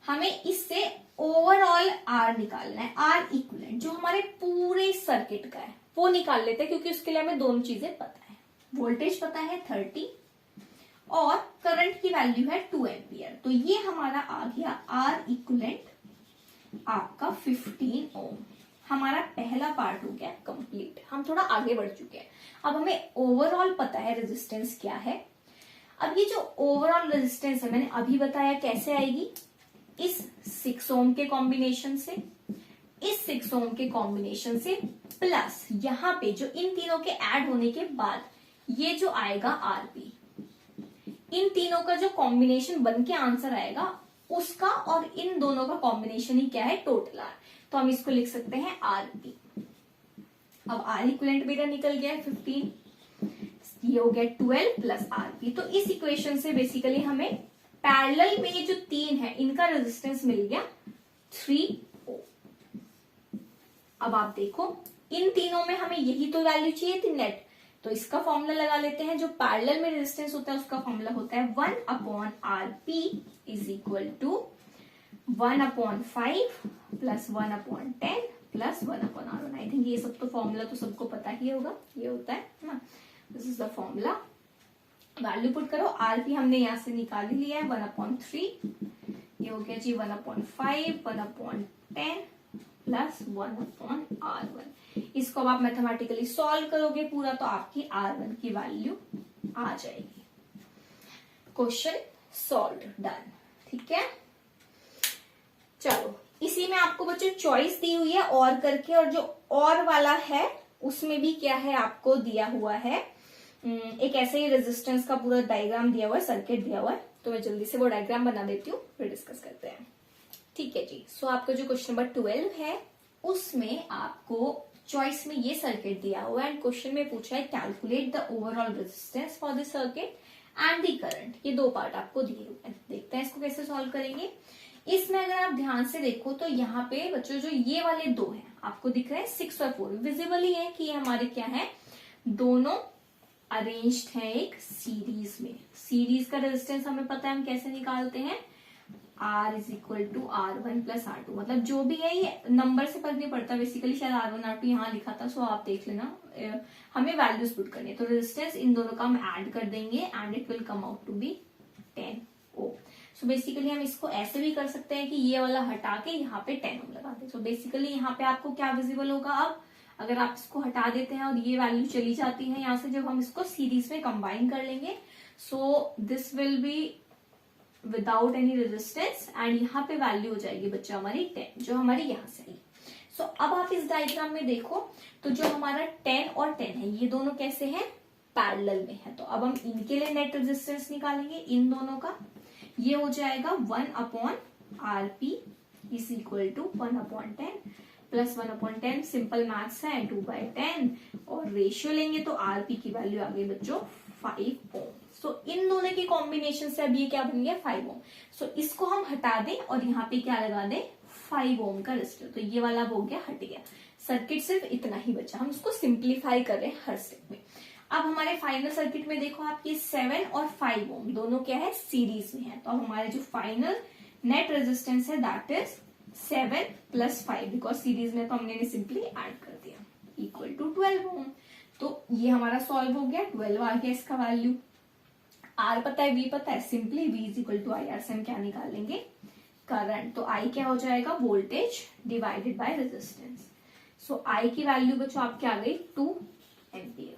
हमें इससे ओवरऑल R निकालना है, R इक्विवेलेंट जो हमारे पूरे सर्किट का है वो निकाल लेते हैं, क्योंकि उसके लिए हमें दोनों चीजें पता है। वोल्टेज पता है 30 और करंट की वैल्यू है 2 एम्पियर, तो ये हमारा आ गया R इक्विवेलेंट आपका 15 ओम। हमारा पहला पार्ट हो गया कंप्लीट, हम थोड़ा आगे बढ़ चुके हैं। अब हमें ओवरऑल पता है रेजिस्टेंस क्या है। अब ये जो ओवरऑल रेजिस्टेंस है मैंने अभी बताया कैसे आएगी, इस 6 ओम के कॉम्बिनेशन से, इस 6 ओम के कॉम्बिनेशन से, प्लस यहां पे जो इन तीनों के ऐड होने के बाद ये जो आएगा आरपी, इन तीनों का जो कॉम्बिनेशन बन के आंसर आएगा उसका, और इन दोनों का कॉम्बिनेशन ही क्या है, टोटल आर। तो हम इसको लिख सकते हैं आरपी। अब आर इक्विवेलेंट मेरा निकल गया है 15, ये हो गया 12 प्लस आरपी। तो इस इक्वेशन से बेसिकली हमें पैरेलल में ये जो 3 है इनका रेजिस्टेंस मिल गया 3 ओम। अब आप देखो इन तीनों में हमें यही तो वैल्यू चाहिए थी नेट, तो इसका फॉर्मूला लगा लेते हैं। जो पैरेलल में रेजिस्टेंस होता है उसका फॉर्मूला होता है 1/RP is equal to 1/5 plus 1/10 plus 1/R1। I think ये सब तो फॉर्मूला तो सबको पता ही होगा, ये होता है ना, this is the formula. Value put करो, आरपी हमने यहां से निकाल ही लिया है 1/3, ये हो गया जी 1/5 1/10 प्लस 1/R1। इसको अब आप मैथमेटिकली सॉल्व करोगे पूरा तो आपकी R1 की वैल्यू आ जाएगी। Question solve, done. ठीक है, चलो इसी में आपको बच्चों चॉइस दी हुई है और करके, और जो और वाला है उसमें भी क्या है आपको दिया हुआ है एक ऐसे ही रेजिस्टेंस का पूरा डायग्राम दिया हुआ है, सर्किट दिया हुआ है। तो मैं जल्दी से वो डायग्राम बना देती हूँ, फिर डिस्कस करते हैं। ठीक है जी, सो आपका जो क्वेश्चन नंबर 12 है उसमें आपको चॉइस में ये सर्किट दिया हुआ है एंड क्वेश्चन में पूछा है calculate the overall resistance for the circuit and the current. ये दो पार्ट आपको दिए हुए हैं, देखते हैं इसको कैसे सॉल्व करेंगे। इसमें अगर आप ध्यान से देखो तो यहाँ पे बच्चों जो ये वाले दो हैं आपको दिख रहे हैं 6 और 4, विजिबल ही है कि ये हमारे क्या है, दोनों अरेंज्ड है एक सीरीज में। सीरीज का रेजिस्टेंस हमें पता है हम कैसे निकालते हैं, R is equal to R1 plus R2। मतलब जो भी है ये नंबर से फर्क नहीं पड़ता, बेसिकली शायद R1 R2 यहाँ लिखा था, सो आप देख लेना। हमें वैल्यूज पुट करनी है, तो रेजिस्टेंस इन दोनों का हम ऐड कर देंगे and it will come out to be 10 ohm. So basically हम इसको ऐसे भी कर सकते हैं कि ये वाला हटा के यहाँ पे 10 ओम लगा दे। सो बेसिकली यहाँ पे आपको क्या विजिबल होगा, अब अगर आप इसको हटा देते हैं और ये वैल्यू चली जाती है यहाँ से, जब हम इसको सीरीज में कंबाइन कर लेंगे, so this will be without any resistance and यहाँ पे वैल्यू हो जाएगी बच्चा हमारी 10, जो हमारी यहाँ से आई। सो अब आप इस डायग्राम में देखो तो जो हमारा 10 और 10 है ये दोनों कैसे हैं, पैरेलल में है। तो अब हम इनके लिए नेट रेजिस्टेंस निकालेंगे, इन दोनों का। ये हो जाएगा 1/RP is equal to 1/10 plus 1/10, simple maths है 2/10, और रेशियो लेंगे तो आरपी की वैल्यू आ गई बच्चों 5 ओम। सो इन दोनों के कॉम्बिनेशन से अब ये क्या बन गया 5 ओम। सो इसको हम हटा दें और यहाँ पे क्या लगा दें 5 ओम का रेजिस्टर, तो ये वाला हो गया हट गया। सर्किट सिर्फ इतना ही बचा, हम उसको सिंप्लीफाई कर रहे हैं हर स्टेप में। अब हमारे फाइनल सर्किट में देखो आप ये 7 और 5 ओम दोनों क्या है सीरीज में है, तो अब हमारे जो फाइनल नेट रेजिस्टेंस है that is 7 plus 5, because series में तो हमने सिंपली ऐड कर दिया, इक्वल टू 12 ओम। तो ये हमारा सॉल्व हो गया, 12 आ गया इसका वैल्यू। आर पता है, वी पता है, simply V is equal to I R से हम क्या निकाल लेंगे, करंट। तो आई क्या हो जाएगा, वोल्टेज डिवाइडेड बाय रेजिस्टेंस। सो आई की वैल्यू बच्चों आपके आ गई 2 एम्पियर।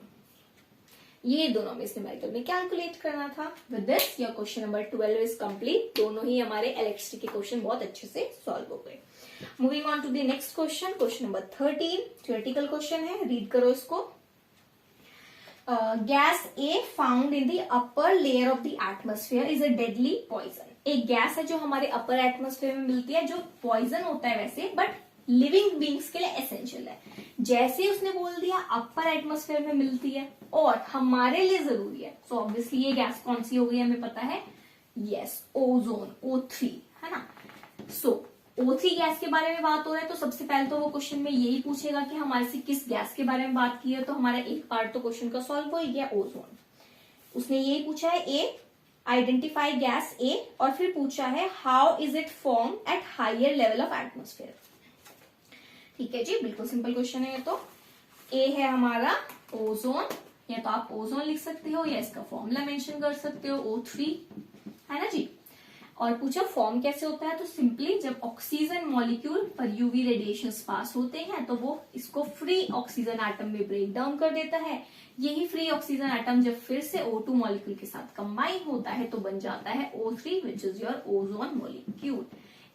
ये दोनों में न्यूमेरिकल में कैलकुलेट करना था। With this your question number 12 is complete. दोनों ही हमारे इलेक्ट्रिसिटी के क्वेश्चन बहुत अच्छे से सॉल्व हो गए। Moving on to the next question, question number 13 theoretical question है, रीड करो इसको। Gas A found in the upper layer of the atmosphere is a deadly poison. एक गैस है जो हमारे अपर एटमोस्फेयर में मिलती है, जो पॉइजन होता है वैसे, बट लिविंग बींग्स के लिए एसेंशियल है। जैसे उसने बोल दिया अपर एटमोस्फेयर में मिलती है और हमारे लिए जरूरी है, सो ऑब्वियसली ये गैस कौन सी हो गई हमें पता है, यस ओजोन, O3 है ना। सो O3 गैस के बारे में बात हो रहा है, तो सबसे पहले तो वो क्वेश्चन में यही पूछेगा कि हमारे से किस गैस के बारे में बात की है, तो हमारा एक पार्ट तो क्वेश्चन का सॉल्व हो गया, ओजोन। उसने यही पूछा है ए, आइडेंटिफाई गैस ए, और फिर पूछा है how is it form at higher level of atmosphere. ठीक है जी, बिल्कुल सिंपल क्वेश्चन है ये। तो ए है हमारा ओजोन, या तो आप ओजोन लिख सकते हो या इसका फॉर्मूला मेंशन कर सकते हो O3 है ना जी। और पूछा फॉर्म कैसे होता है, तो सिंपली जब ऑक्सीजन मॉलिक्यूल पर यूवी रेडिएशंस पास होते हैं तो वो इसको फ्री ऑक्सीजन एटम में ब्रेक डाउन कर देता है। यही फ्री ऑक्सीजन एटम जब फिर से O2 मॉलिक्यूल के साथ कंबाइन होता है तो बन जाता है O3 which is your ozone molecule.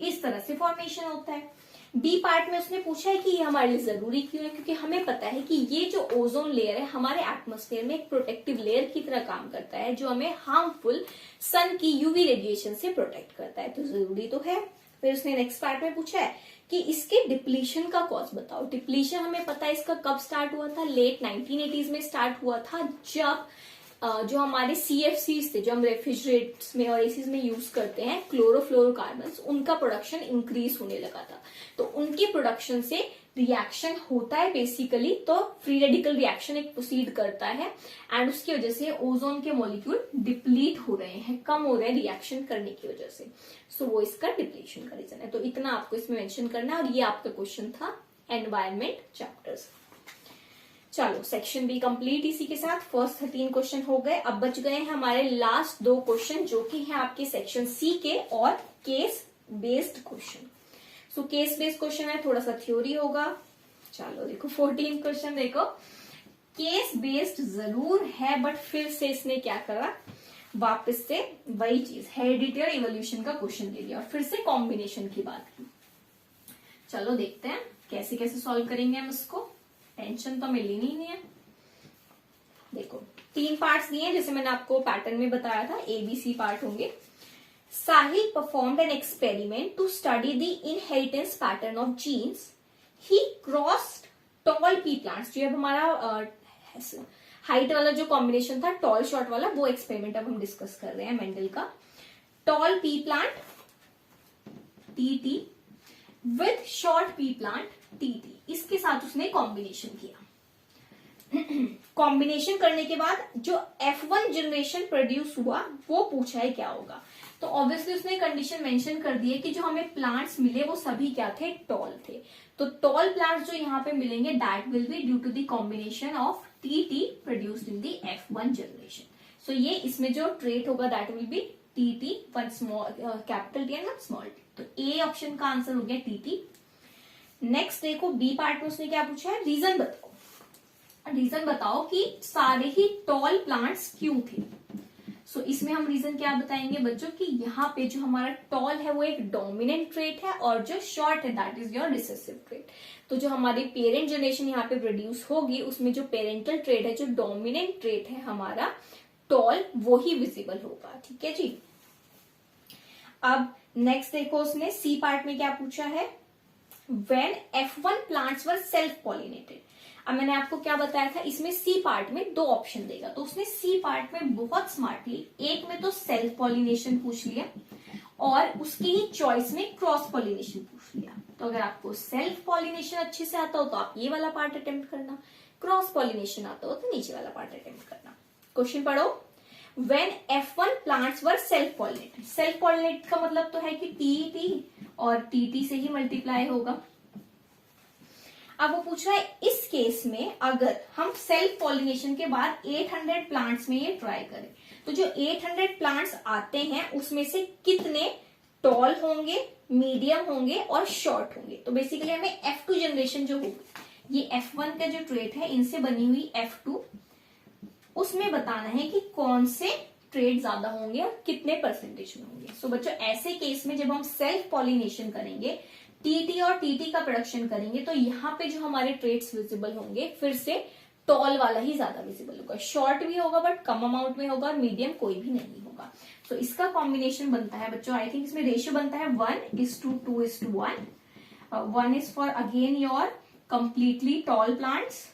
इस तरह से फॉर्मेशन होता है। बी पार्ट में उसने पूछा है कि ये हमारे लिए जरूरी क्यों है, क्योंकि हमें पता है कि ये जो ओजोन लेयर है हमारे एटमॉस्फेयर में एक प्रोटेक्टिव लेयर की तरह काम करता है, जो हमें हार्मफुल सन की यूवी रेडिएशन से प्रोटेक्ट करता है, तो जरूरी तो है। फिर उसने नेक्स्ट पार्ट में पूछा है कि इसके डिप्लीशन का कॉज बताओ। डिप्लीशन हमें पता है इसका कब स्टार्ट हुआ था, लेट 1980s में स्टार्ट हुआ था, जब जो हमारे CFCs थे, जो हम रेफ्रिजरेटर्स में और एसीज में यूज करते हैं, क्लोरोफ्लोरोकार्बन्स, उनका प्रोडक्शन इंक्रीज होने लगा था। तो उनके प्रोडक्शन से रिएक्शन होता है बेसिकली, तो फ्री रेडिकल रिएक्शन एक प्रोसीड करता है एंड उसकी वजह से ओजोन के मॉलिक्यूल डिप्लीट हो रहे हैं, कम हो रहे हैं रिएक्शन करने की वजह से। सो वो इसका डिप्लीशन का रीजन है। तो इतना आपको इसमें मेंशन करना है और ये आपका क्वेश्चन था एनवायरमेंट चैप्टर्स। चलो सेक्शन बी कंप्लीट इसी के साथ। फर्स्ट 13 क्वेश्चन हो गए। अब बच गए हैं हमारे लास्ट 2 क्वेश्चन जो कि है आपके सेक्शन सी के और case based question. So case based question है, थोड़ा सा थ्योरी होगा। चलो देखो 14 क्वेश्चन देखो, केस बेस्ड जरूर है बट फिर से इसने क्या करा, वापस से वही चीज हेरिडिटी और इवोल्यूशन का क्वेश्चन ले लिया और फिर से कॉम्बिनेशन की बात की। चलो देखते हैं कैसे कैसे सॉल्व करेंगे हम इसको, टेंशन तो हमें लेनी ही नहीं है। देखो 3 पार्ट्स दिए हैं जैसे मैंने आपको पैटर्न में बताया था, ABC पार्ट होंगे। Sahil performed an experiment to study the inheritance pattern of genes. He crossed tall pea plants, जो अब हमारा हाइट वाला जो कॉम्बिनेशन था टॉल शॉर्ट वाला, वो एक्सपेरिमेंट अब हम डिस्कस कर रहे हैं मेंडल का। Toll P plant TT with short P plant TT, इसके साथ उसने कॉम्बिनेशन किया। कॉम्बिनेशन करने के बाद जो F1 जनरेशन प्रोड्यूस हुआ वो पूछा है क्या होगा। तो ऑब्वियसली उसने कंडीशन मेंशन कर दी है कि जो हमें प्लांट्स मिले वो सभी क्या थे, टॉल थे। तो टॉल प्लांट्स जो यहाँ पे मिलेंगे that will be due to the combination of TT produced in the F1 generation. So ये इसमें जो ट्रेट होगा that will be TT, one small capital T and one small t। तो ए ऑप्शन का आंसर हो गया TT। Next देखो B part में उसने क्या पूछा है, रीजन बताओ। रीजन बताओ कि सारे ही टॉल प्लांट्स क्यों थे। सो इसमें हम रीजन क्या बताएंगे बच्चों कि यहाँ पे जो हमारा टॉल है वो एक डोमिनेंट ट्रेट है और जो शॉर्ट है that is your recessive trait. तो जो हमारी पेरेंट जनरेशन यहाँ पे प्रोड्यूस होगी उसमें जो पेरेंटल ट्रेट है, जो डोमिनेंट ट्रेट है हमारा टॉल, वो ही विजिबल होगा। ठीक है जी। अब नेक्स्ट देखो उसने सी पार्ट में क्या पूछा है, When F1 plants were self-pollinated। अब मैंने आपको क्या बताया था, इसमें सी पार्ट में 2 ऑप्शन देगा, तो उसने सी पार्ट में बहुत स्मार्टली एक में तो सेल्फ पॉलिनेशन पूछ लिया और उसकी ही चॉइस में क्रॉस पॉलिनेशन पूछ लिया। तो अगर आपको सेल्फ पॉलिनेशन अच्छे से आता हो तो आप ये वाला पार्ट अटेम्प्ट करना, क्रॉस पॉलिनेशन आता हो तो नीचे वाला पार्ट अटेम्प्ट करना। क्वेश्चन पढ़ो। When F1 plants were self-pollinated, self pollinate का मतलब तो है कि TT और TT से ही मल्टीप्लाई होगा। अब वो पूछ रहा है इस केस में अगर हम सेल्फ पॉलिनेशन के बाद 800 प्लांट्स में ये ट्राई करें तो जो 800 प्लांट्स आते हैं उसमें से कितने टॉल होंगे, मीडियम होंगे और शॉर्ट होंगे। तो बेसिकली हमें F2 जनरेशन जो होगी, ये F1 का जो ट्रेट है इनसे बनी हुई F2, उसमें बताना है कि कौन से ट्रेड ज्यादा होंगे और कितने परसेंटेज में होंगे। सो बच्चों ऐसे केस में जब हम सेल्फ पॉलिनेशन करेंगे, TT और TT का प्रोडक्शन करेंगे, तो यहाँ पे जो हमारे ट्रेड्स विजिबल होंगे फिर से टॉल वाला ही ज्यादा विजिबल होगा। शॉर्ट भी होगा बट कम अमाउंट में होगा और मीडियम कोई भी नहीं होगा। तो इसका कॉम्बिनेशन बनता है बच्चों, आई थिंक इसमें रेशियो बनता है 1:2:1। 1 is for again your completely tall plants,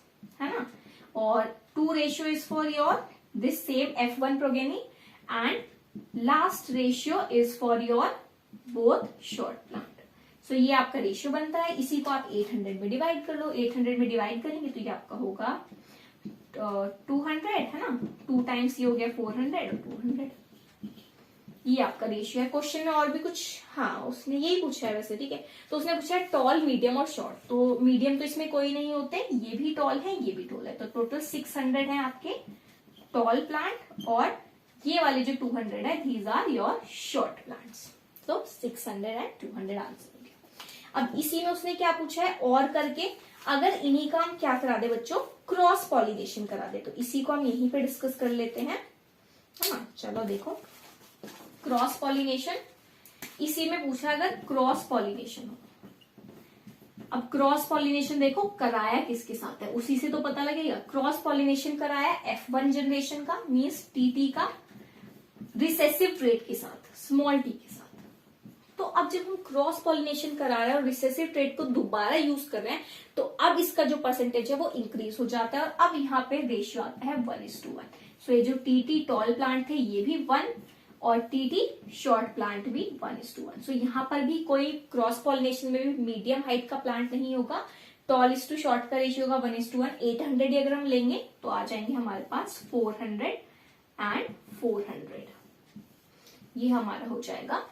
है ना, और 2 ratio is for your this same F1 progeny and last ratio is for your both short plant। So ये आपका रेशियो बनता है, इसी को आप 800 में डिवाइड कर लो। 800 में डिवाइड करेंगे तो ये आपका होगा 200, है ना, 2 टाइम्स ये हो गया 400 और 200, ये आपका रेशियो है। क्वेश्चन में और भी कुछ, हाँ उसने यही पूछा है वैसे, ठीक है। तो उसने पूछा है टॉल, मीडियम और शॉर्ट। तो मीडियम तो इसमें कोई नहीं होते, ये भी टॉल है ये भी टॉल है, तो टोटल 600 है आपके टॉल प्लांट और ये वाले जो 200 है these are your short plants. तो 600 एंड 200 आंसर हो गया। अब इसी में उसने क्या पूछा है, और करके अगर इन्हीं का हम क्या करा दे बच्चों, क्रॉस पॉलिनेशन करा दे, तो इसी को हम यहीं पे डिस्कस कर लेते हैं, है ना। चलो देखो क्रॉस पॉलिनेशन, इसी में पूछा अगर क्रॉस पॉलिनेशन हो। अब क्रॉस पॉलिनेशन देखो कराया किसके साथ है, उसी से तो पता लगेगा। क्रॉस पॉलिनेशन कराया F1 जनरेशन का, मींस TT का रिसेसिव ट्रेट के साथ, स्मॉल t के साथ। तो अब जब हम क्रॉस पॉलिनेशन करा रहे हैं और रिसेसिव ट्रेट को दोबारा यूज कर रहे हैं तो अब इसका जो परसेंटेज है वो इंक्रीज हो जाता है और अब यहाँ पे रेशियो आता है 1:1। सो ये जो TT टॉल प्लांट थे ये भी 1 और TT शॉर्ट प्लांट भी 1:1। सो यहाँ पर भी कोई क्रॉस पॉलिनेशन में भी मीडियम हाइट का प्लांट नहीं होगा, टॉल इज टू शॉर्ट का रेशियो होगा 1:1, 800 अगर हम लेंगे तो आ जाएंगे हमारे पास 400 एंड 400। ये हमारा हो जाएगा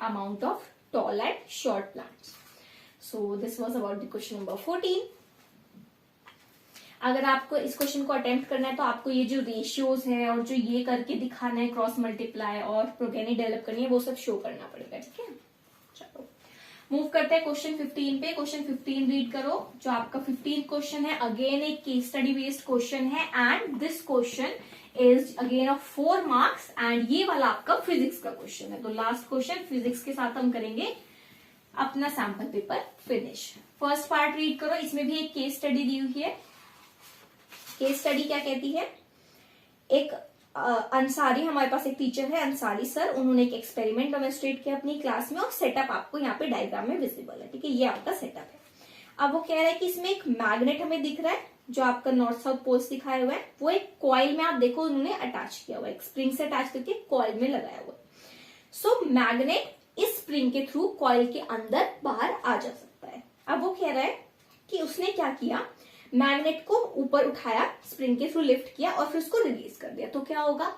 amount of tall and short plants. So this was about the question number 14। अगर आपको इस क्वेश्चन को अटेम्प्ट करना है तो आपको ये जो रेशियोज है और जो ये करके दिखाना है, क्रॉस मल्टीप्लाई और प्रोगेनी डेवलप करनी है, वो सब शो करना पड़ेगा। ठीक है, चलो मूव करते हैं क्वेश्चन 15 पे। क्वेश्चन 15 रीड करो। जो आपका 15 क्वेश्चन है अगेन एक केस स्टडी बेस्ड क्वेश्चन है and this question is again of 4 marks and ये वाला आपका फिजिक्स का क्वेश्चन है। तो लास्ट क्वेश्चन फिजिक्स के साथ हम करेंगे अपना sample paper finish. First part read करो। इसमें भी एक केस स्टडी दी हुई है। केस स्टडी क्या कहती है, एक अंसारी, हमारे पास एक टीचर है अंसारी सर, उन्होंने एक एक्सपेरिमेंट डेमोन्स्ट्रेट किया अपनी क्लास में और सेटअप आपको यहाँ पे डायग्राम में विजिबल है। ठीक है, ये आपका सेटअप है। अब वो कह रहा है कि इसमें एक मैग्नेट हमें दिख रहा है, जो आपका नॉर्थ साउथ पोल्स दिखाया हुआ है, वो एक कॉइल में आप देखो उन्होंने अटैच किया हुआ है, एक स्प्रिंग से अटैच करके कॉइल में लगाया हुआ है। सो मैग्नेट इस स्प्रिंग के थ्रू कॉइल के अंदर बाहर आ जा सकता है। अब वो कह रहा है कि उसने क्या किया, मैग्नेट को ऊपर उठाया, स्प्रिंग के थ्रू लिफ्ट किया और फिर उसको रिलीज कर दिया। तो क्या होगा,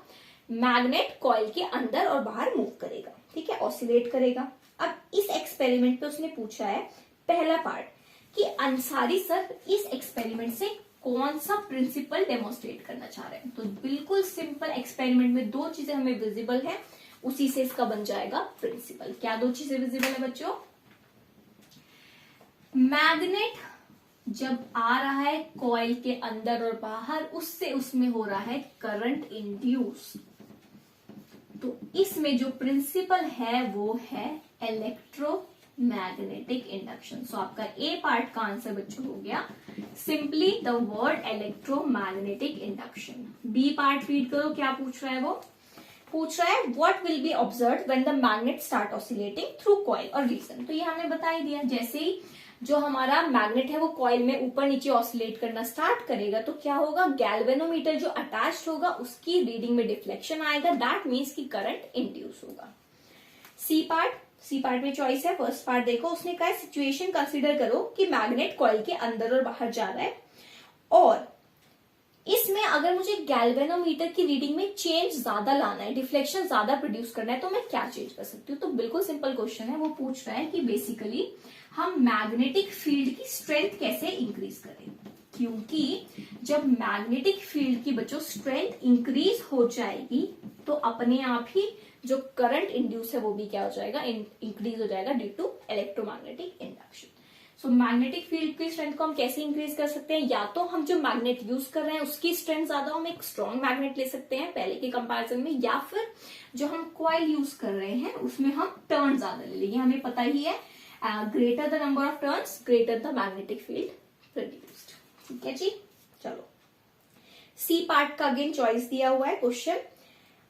मैग्नेट कॉइल के अंदर और बाहर मूव करेगा। ठीक है, ऑसिलेट करेगा। अब इस एक्सपेरिमेंट पे उसने पूछा है पहला पार्ट कि अंसारी सर इस एक्सपेरिमेंट से कौन सा प्रिंसिपल डेमोन्स्ट्रेट करना चाह रहे हैं। तो बिल्कुल सिंपल, एक्सपेरिमेंट में 2 चीजें हमें विजिबल है, उसी से इसका बन जाएगा प्रिंसिपल। क्या 2 चीजें विजिबल है बच्चों, मैग्नेट जब आ रहा है कॉइल के अंदर और बाहर, उससे उसमें हो रहा है करंट इंड्यूस। तो इसमें जो प्रिंसिपल है वो है इलेक्ट्रोमैग्नेटिक इंडक्शन। सो आपका ए पार्ट का आंसर बच्चों हो गया simply the word electromagnetic induction. B part read करो, क्या पूछ रहा है, वो पूछ रहा है what will be observe when the magnet start oscillating through coil और रीजन। तो ये हमने बता ही दिया, जैसे ही जो हमारा मैग्नेट है वो कॉइल में ऊपर नीचे ऑसिलेट करना स्टार्ट करेगा तो क्या होगा, गैल्वेनोमीटर जो अटैच्ड होगा उसकी रीडिंग में डिफ्लेक्शन आएगा, दैट मीन्स कि करंट इंड्यूस होगा। सी पार्ट में चॉइस है। फर्स्ट पार्ट देखो, उसने कहा सिचुएशन कंसीडर करो कि मैग्नेट कॉइल के अंदर और बाहर जा रहा है और इसमें अगर मुझे गैल्वेनोमीटर की रीडिंग में चेंज ज्यादा लाना है, डिफ्लेक्शन ज्यादा प्रोड्यूस करना है, तो मैं क्या चेंज कर सकती हूँ। तो बिल्कुल सिंपल क्वेश्चन है। वो पूछ रहा है कि बेसिकली हम मैग्नेटिक फील्ड की स्ट्रेंथ कैसे इंक्रीज करें, क्योंकि जब मैग्नेटिक फील्ड की बच्चों स्ट्रेंथ इंक्रीज हो जाएगी तो अपने आप ही जो करंट इंड्यूस है वो भी क्या हो जाएगा, इंक्रीज हो जाएगा due to electromagnetic induction. So magnetic field की स्ट्रेंथ को हम कैसे इंक्रीज कर सकते हैं, या तो हम जो मैग्नेट यूज कर रहे हैं उसकी स्ट्रेंथ ज्यादा, हम एक स्ट्रॉन्ग मैग्नेट ले सकते हैं पहले के कंपैरिजन में, या फिर जो हम कॉइल यूज कर रहे हैं उसमें हम टर्न ज्यादा ले लेंगे। हमें पता ही है greater the number of turns greater the magnetic field produced. ठीक है जी, चलो सी पार्ट का अगेन चॉइस दिया हुआ है क्वेश्चन।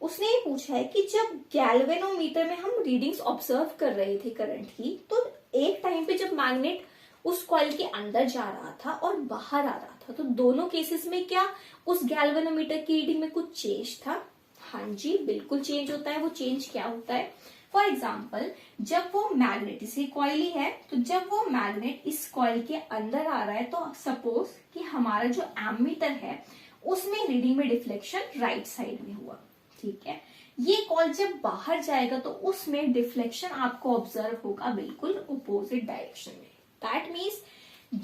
उसने ये पूछा है कि जब गैल्वेनोमीटर में हम रीडिंग्स ऑब्जर्व कर रहे थे करंट की, तो एक टाइम पे जब मैग्नेट उस कॉइल के अंदर जा रहा था और बाहर आ रहा था, तो दोनों केसेस में क्या उस गैल्वेनोमीटर की रीडिंग में कुछ चेंज था। हाँ जी, बिल्कुल चेंज होता है। वो चेंज क्या होता है, फॉर एग्जाम्पल जब वो मैग्नेट, इसे कॉइल ही है, तो जब वो मैग्नेट इस कॉइल के अंदर आ रहा है तो सपोज कि हमारा जो एमीटर है उसमें रीडिंग में डिफ्लेक्शन राइट साइड में हुआ। ठीक है, ये कॉइल जब बाहर जाएगा तो उसमें डिफ्लेक्शन आपको ऑब्जर्व होगा बिल्कुल अपोजिट डायरेक्शन में। दैट मीन्स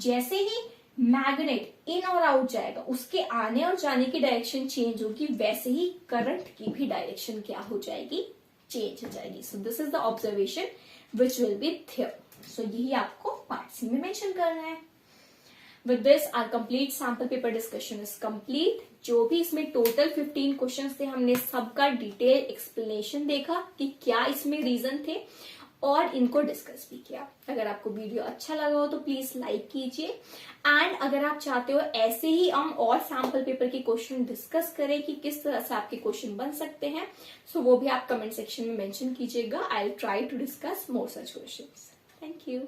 जैसे ही मैग्नेट इन और आउट जाएगा उसके आने और जाने की डायरेक्शन चेंज होगी, वैसे ही करंट की भी डायरेक्शन क्या हो जाएगी, चेंज हो जाएगी। So this is the observation which will be there. So यही आपको पार्ट सी में मेंशन करना है। With this our complete sample paper discussion is complete. जो भी इसमें टोटल 15 क्वेश्चंस थे, हमने सबका डिटेल एक्सप्लेनेशन देखा कि क्या इसमें रीजन थे और इनको डिस्कस भी किया। अगर आपको वीडियो अच्छा लगा हो तो प्लीज लाइक कीजिए एंड अगर आप चाहते हो ऐसे ही हम और सैंपल पेपर के क्वेश्चन डिस्कस करें कि किस तरह से आपके क्वेश्चन बन सकते हैं, सो वो भी आप कमेंट सेक्शन में मेंशन कीजिएगा। I will try to discuss more such questions. Thank you.